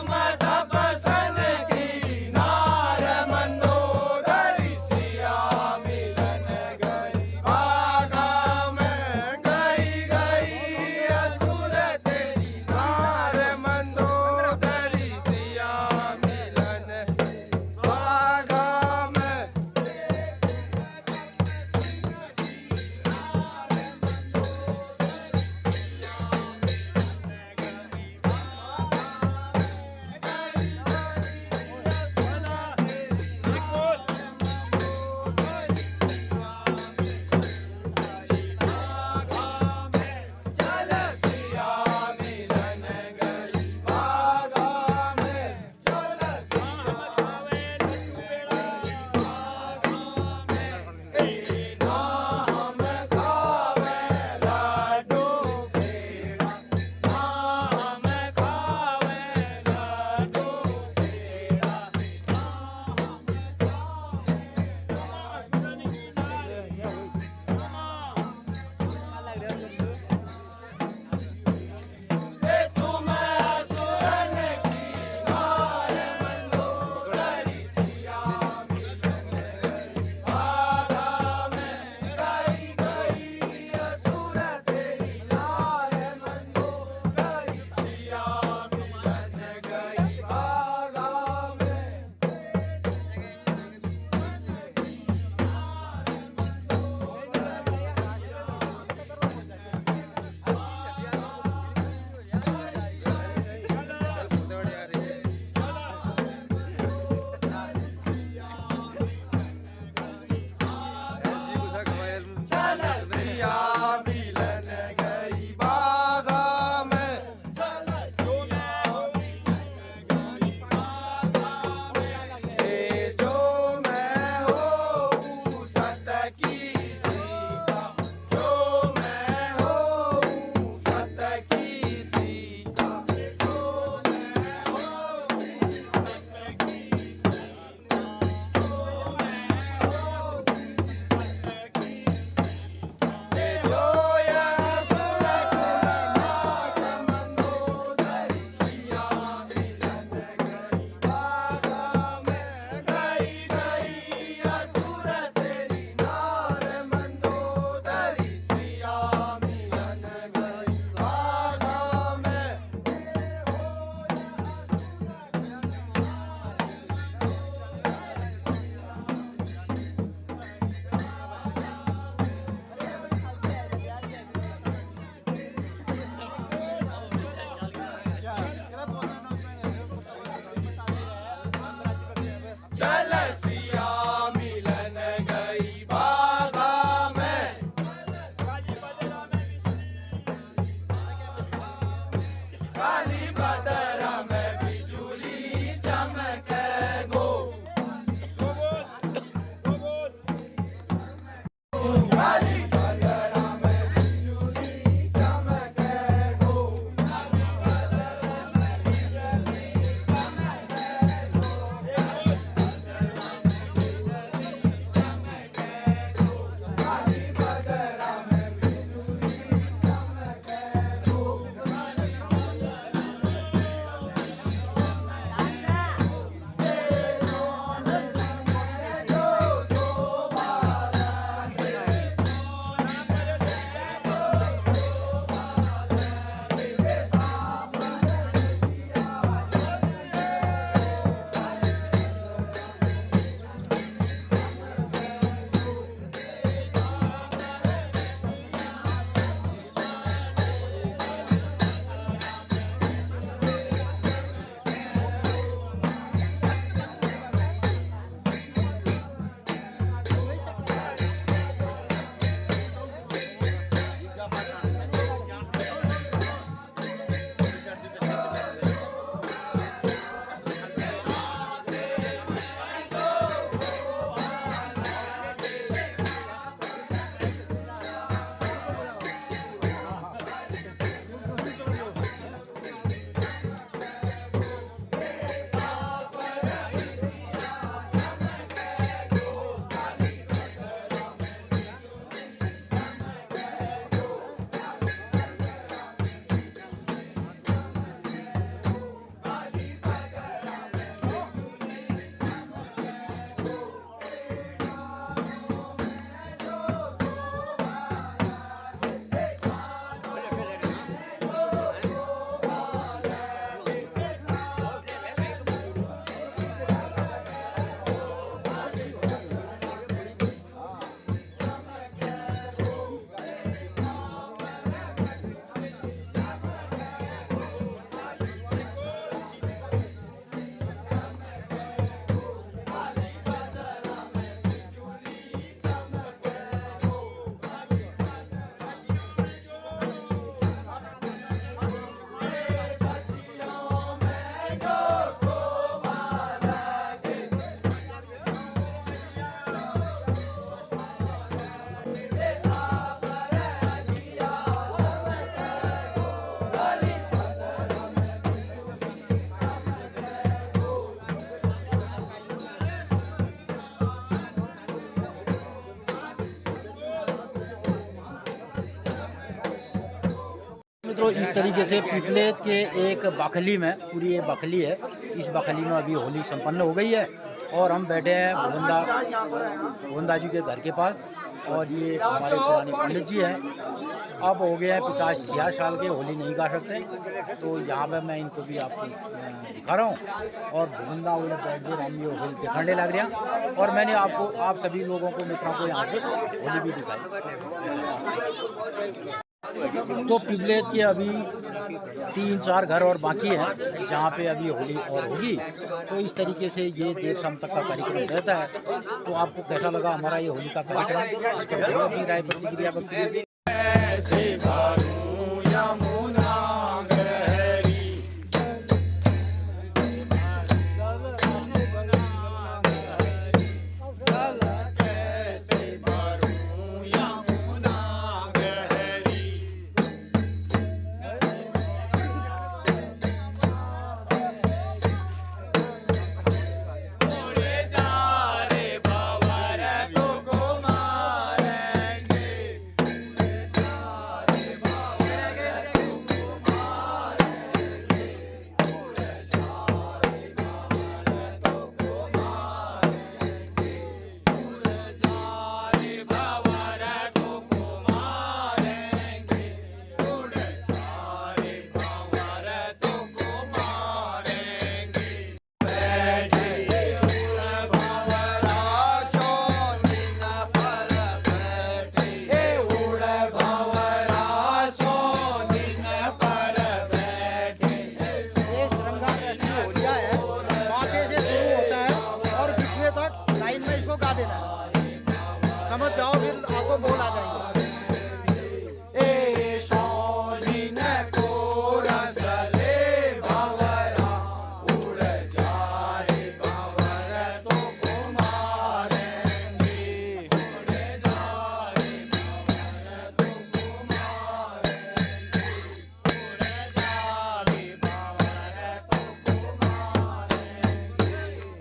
मित्रों इस तरीके से पिपलेत के एक बखली में, पूरी ये बखली है, इस बखली में अभी होली संपन्न हो गई है और हम बैठे हैं भुवनदा जी के घर के पास। और ये हमारे पुराने पंडित जी हैं, अब हो गए हैं 50-60 साल के, होली नहीं गा सकते, तो यहाँ पे मैं इनको भी आपको दिखा रहा हूँ। और भुवनदा वाले बैठ के हम ये होली दिखाने लग रहे हैं और मैंने आपको, आप सभी लोगों को, मित्रों को यहाँ से होली भी दिखाई। तो पिपलेत के अभी 3-4 घर और बाकी हैं जहाँ पे अभी होली और होगी। तो इस तरीके से ये देर शाम तक का कार्यक्रम रहता है। तो आपको कैसा लगा हमारा ये होली का कार्यक्रम, इस पर जरूर अपनी राय प्रतिक्रिया व्यक्त कीजिए। समझ जाओ फिर आपको बोल आ जाएंगे।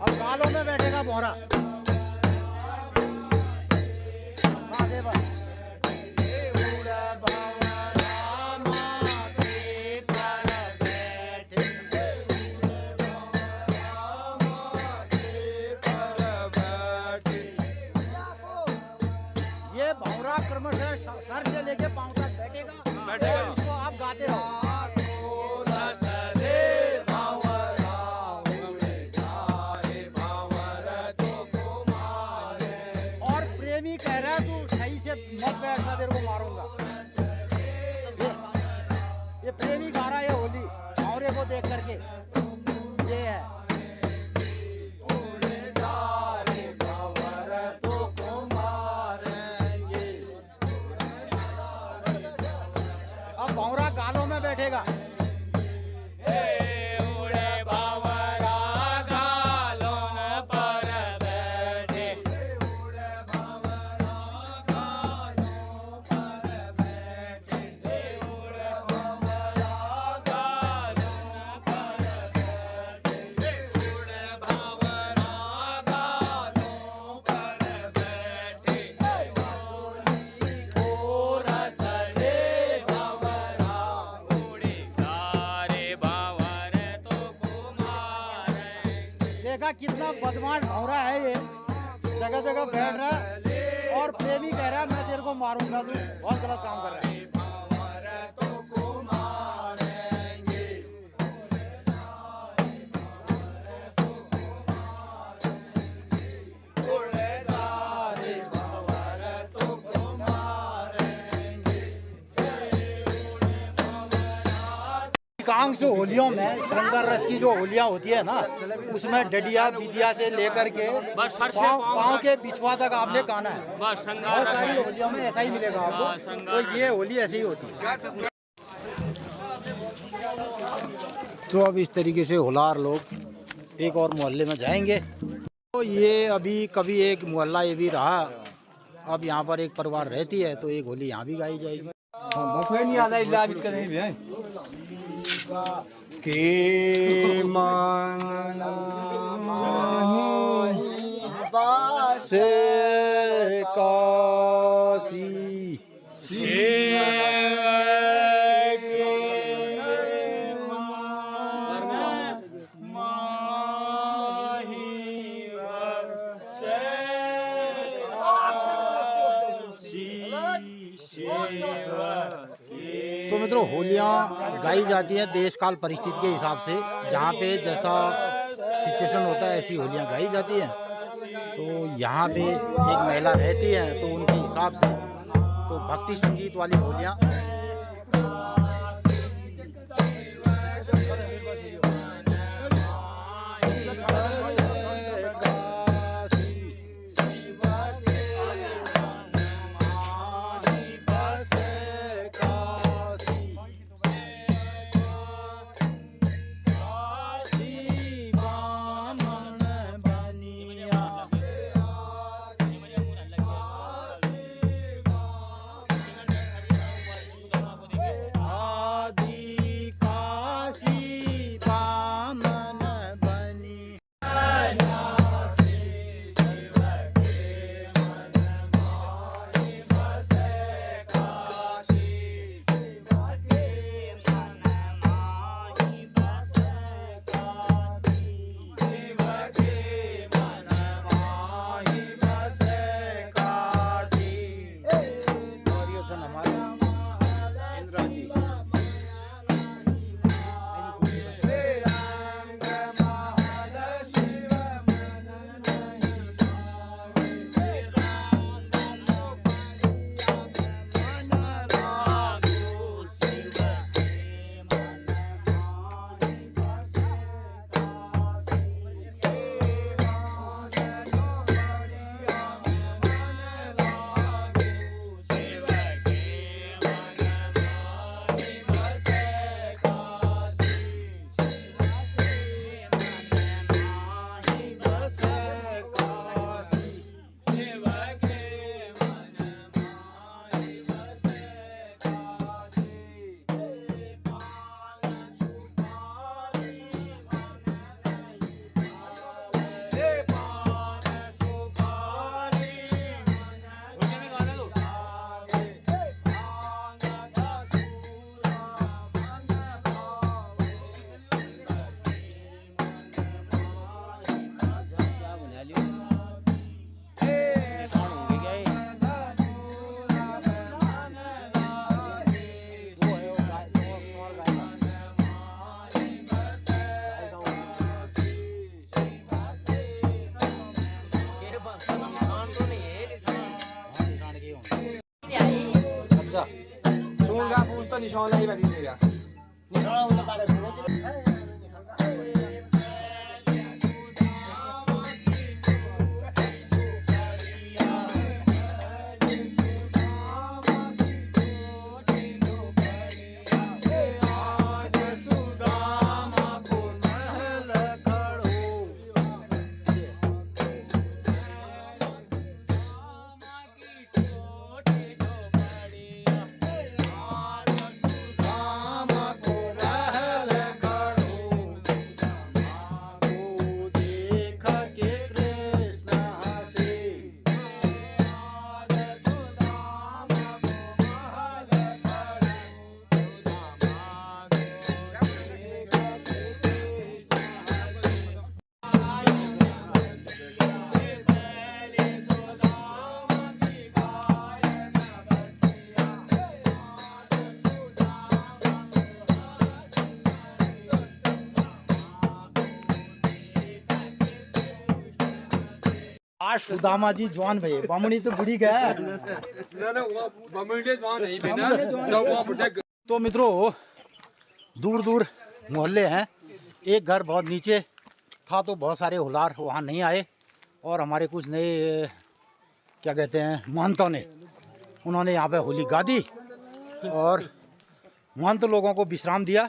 अब गालों में बैठेगा मोहरा। ये भौरा क्रमशः सर से लेके पांव तक बैठेगा और इसको आप गाते रहो। और प्रेमी कह रहा है तू सही से मत बैठना, तेरे को मारूंगा। ये प्रेमी गा रहा है होली भौरे को देख करके। ये है भौरा गालों में बैठेगा। देखा कितना बदमाश भौरा है ये, जगह जगह बैठ रहा है और प्रेमी कह रहा है मैं तेरे को मारूंगा। तू बहुत गलत काम कर रहा है। अधिकांश होलियों में श्रृंगार रस की जो होलियां होती है ना, उसमें डडिया बिदिया से लेकर के पाँव के बिछुआ तक आपने गाना है। बहुत सारी होलियों में ऐसा ही मिलेगा आपको। तो ये होली ऐसे ही होती है। तो अब इस तरीके से होलार लोग एक और मोहल्ले में जाएंगे। तो ये अभी कभी एक मोहल्ला ये भी रहा, अब यहाँ पर एक परिवार रहती है, तो एक होली यहाँ भी गाई जाएगी। के से काशी मित्रों, होलियाँ गाई जाती हैं देश काल परिस्थिति के हिसाब से, जहाँ पे जैसा सिचुएशन होता है ऐसी होलियाँ गाई जाती हैं। तो यहाँ पे एक महिला रहती है तो उनके हिसाब से तो भक्ति संगीत वाली होलियाँ निशान ही बनी देगा आज सुदामा जी जवान भई, बामणी तो बुढ़ी का है। तो मित्रों, दूर दूर मोहल्ले हैं, एक घर बहुत नीचे था तो बहुत सारे हुलार वहाँ नहीं आए और हमारे कुछ नए क्या कहते हैं महंतों ने उन्होंने यहाँ पे होली गा दी और महंत लोगों को विश्राम दिया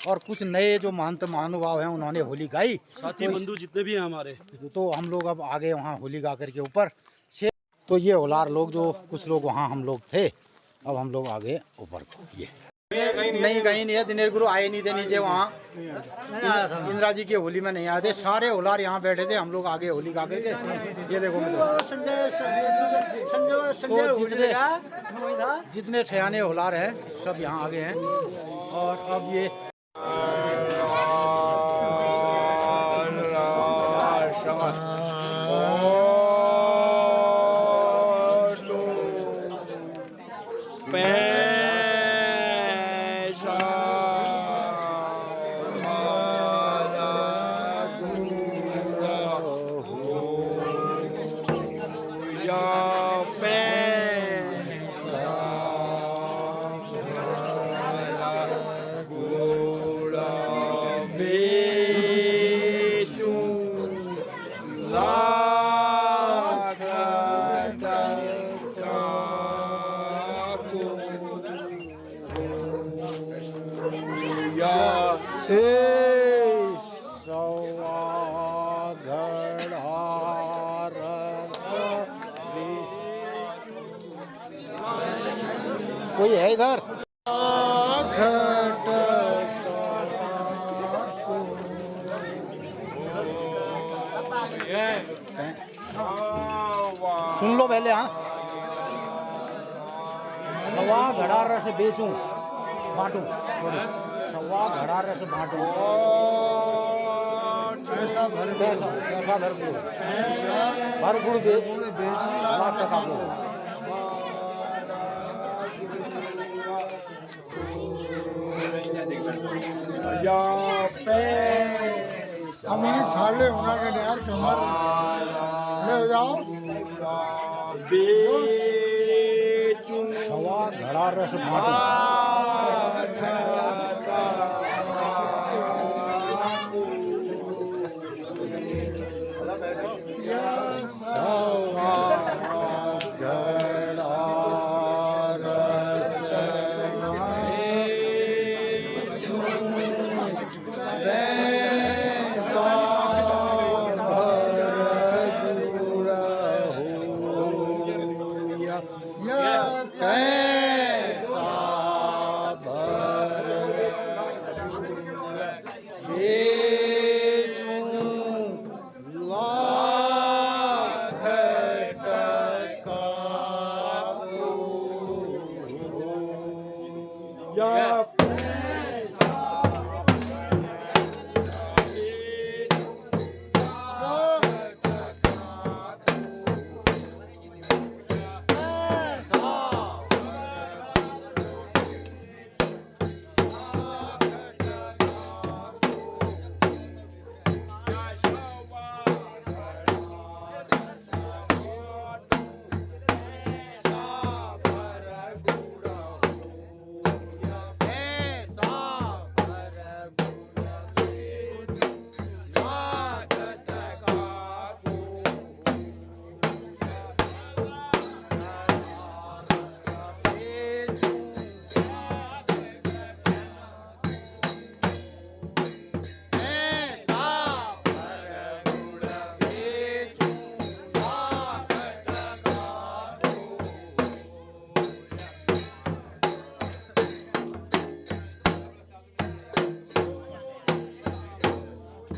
और कुछ नए जो महंत महानुभाव हैं उन्होंने होली गाई। साथी बंधु जितने भी हैं हमारे, तो हम लोग अब आगे वहाँ होली गा करके ऊपर से, तो ये होलार लोग जो कुछ लोग वहाँ हम लोग थे, अब हम लोग आगे ऊपर को ये नहीं कहीं नहीं है। दिनेश गुरु आए नहीं थे नीचे, वहाँ इंदिरा जी की होली में नहीं आए थे, सारे होलार यहाँ बैठे थे, हम लोग आगे होली गा करके ये देखो तो जितने ठियाने होलार हैं सब यहाँ आगे हैं और अब ये सवा घड़ा रस कोई है इधर? सुन लो पहले। हाँ, सवा घड़ा रस बेचूं बांटूं, सवा घड़ा रस बांटूं, ऐसा भर कैसा कैसा भर गुड़, ऐसा भर गुड़ दे बेचूंगा। 1 लाख टका दो। हमें छाले होना का यार कमर ले जाओ। सवा घड़ा रस बांटूं,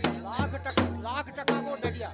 सवा घड़ा रस लाख टका को डडिया।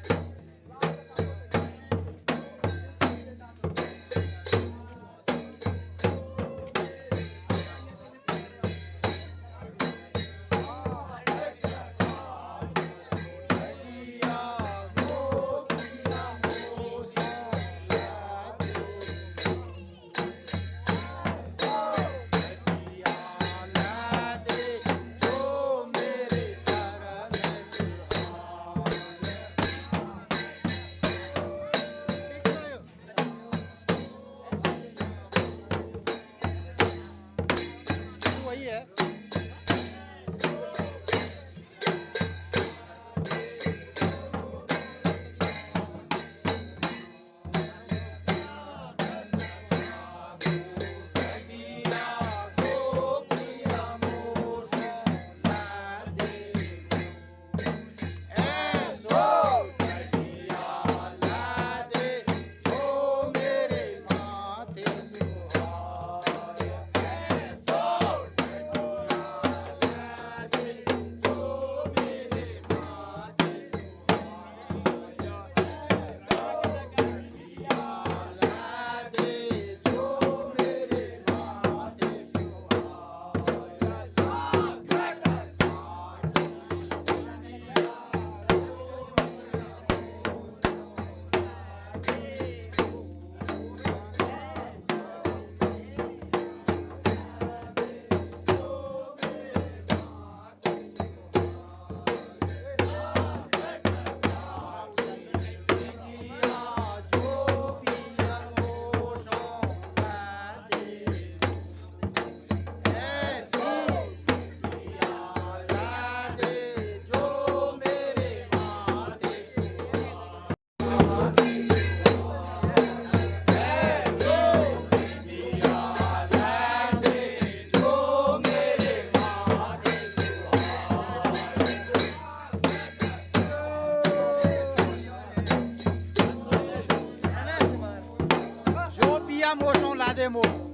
दे मोर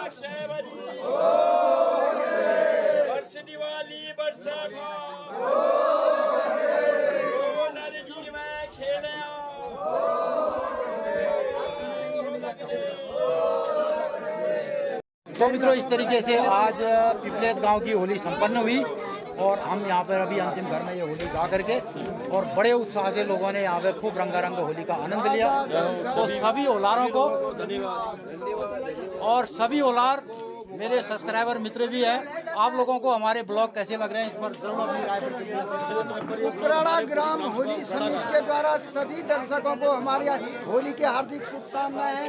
वर्ष दिवाली वर्ष नरजी में खेले तो मित्रों, इस तरीके से आज पिपलेत गांव की होली संपन्न हुई और हम यहाँ पर अभी अंतिम घर में ये होली गा करके और बड़े उत्साह से लोगों ने यहाँ पे खूब रंगारंग होली का आनंद लिया। तो सभी होलारों को धन्यवाद और सभी होलार मेरे सब्सक्राइबर मित्र भी हैं। आप लोगों को हमारे ब्लॉग कैसे लग रहे हैं, इस पर जरूर अपनी राय प्रतिक्रिया। उपराड़ा ग्राम होली समिति के द्वारा सभी दर्शकों को हमारी होली की हार्दिक शुभकामनाएं।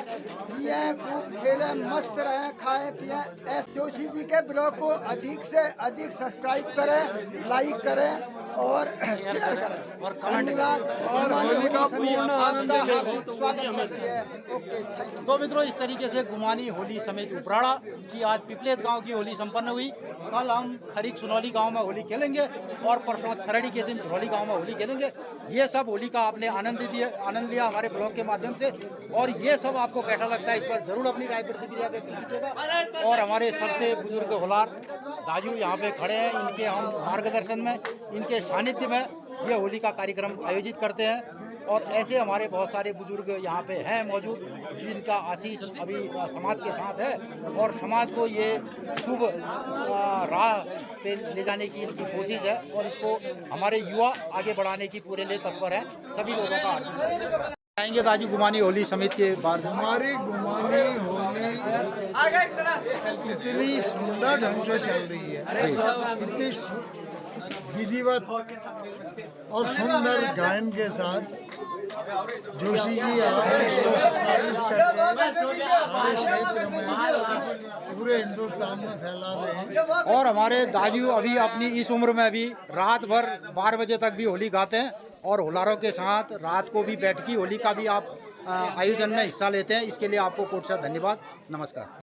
जिए खूब खेलें, मस्त रहें, खाएं पिएं। एस जोशी जी के ब्लॉग को अधिक से अधिक सब्सक्राइब करें, लाइक करें और शेयर करें और धन्यवाद। और होली का पूर्ण आनंद हार्दिक स्वागत करती है। Okay, thank you. तो मित्रों, इस तरीके से गुमानी होली समिति उपराड़ा की आज पिपलेत गांव की होली संपन्न हुई। कल हम खरीक सुनौली गांव में होली खेलेंगे और परसों छरड़ी के दिन झुरौली गांव में होली खेलेंगे। ये सब होली का आपने आनंद लिया हमारे ब्लॉग के माध्यम से और ये सब आपको कैसा लगता है, इस पर जरूर अपनी राय प्रतिक्रिया व्यक्त कीजिएगा। और हमारे सबसे बुजुर्ग होलार दाजू यहाँ पे खड़े हैं, इनके हम मार्गदर्शन में, इनके सानिध्य में ये होली का कार्यक्रम आयोजित करते हैं। और ऐसे हमारे बहुत सारे बुजुर्ग यहाँ पे हैं मौजूद, जिनका आशीष अभी समाज के साथ है और समाज को ये शुभ राह पे ले जाने की इनकी कोशिश है और इसको हमारे युवा आगे बढ़ाने की पूरे लिए तत्पर है। सभी लोगों का आएंगे दाजू गुमानी होली समिति के बाद। हमारी गुमानी होली इतनी सुंदर ढंग से चल रही है, इतनी विधिवत और सुंदर गायन के साथ जोशी जी आप इसको प्रसारित करके हमारे क्षेत्र में पूरे हिंदुस्तान में फैला रहे हैं। और हमारे दाजू अभी अपनी इस उम्र में भी रात भर 12 बजे तक भी होली गाते हैं और होलारों के साथ रात को भी बैठकी होली का भी आप आयोजन में हिस्सा लेते हैं। इसके लिए आपको कोट से धन्यवाद। नमस्कार।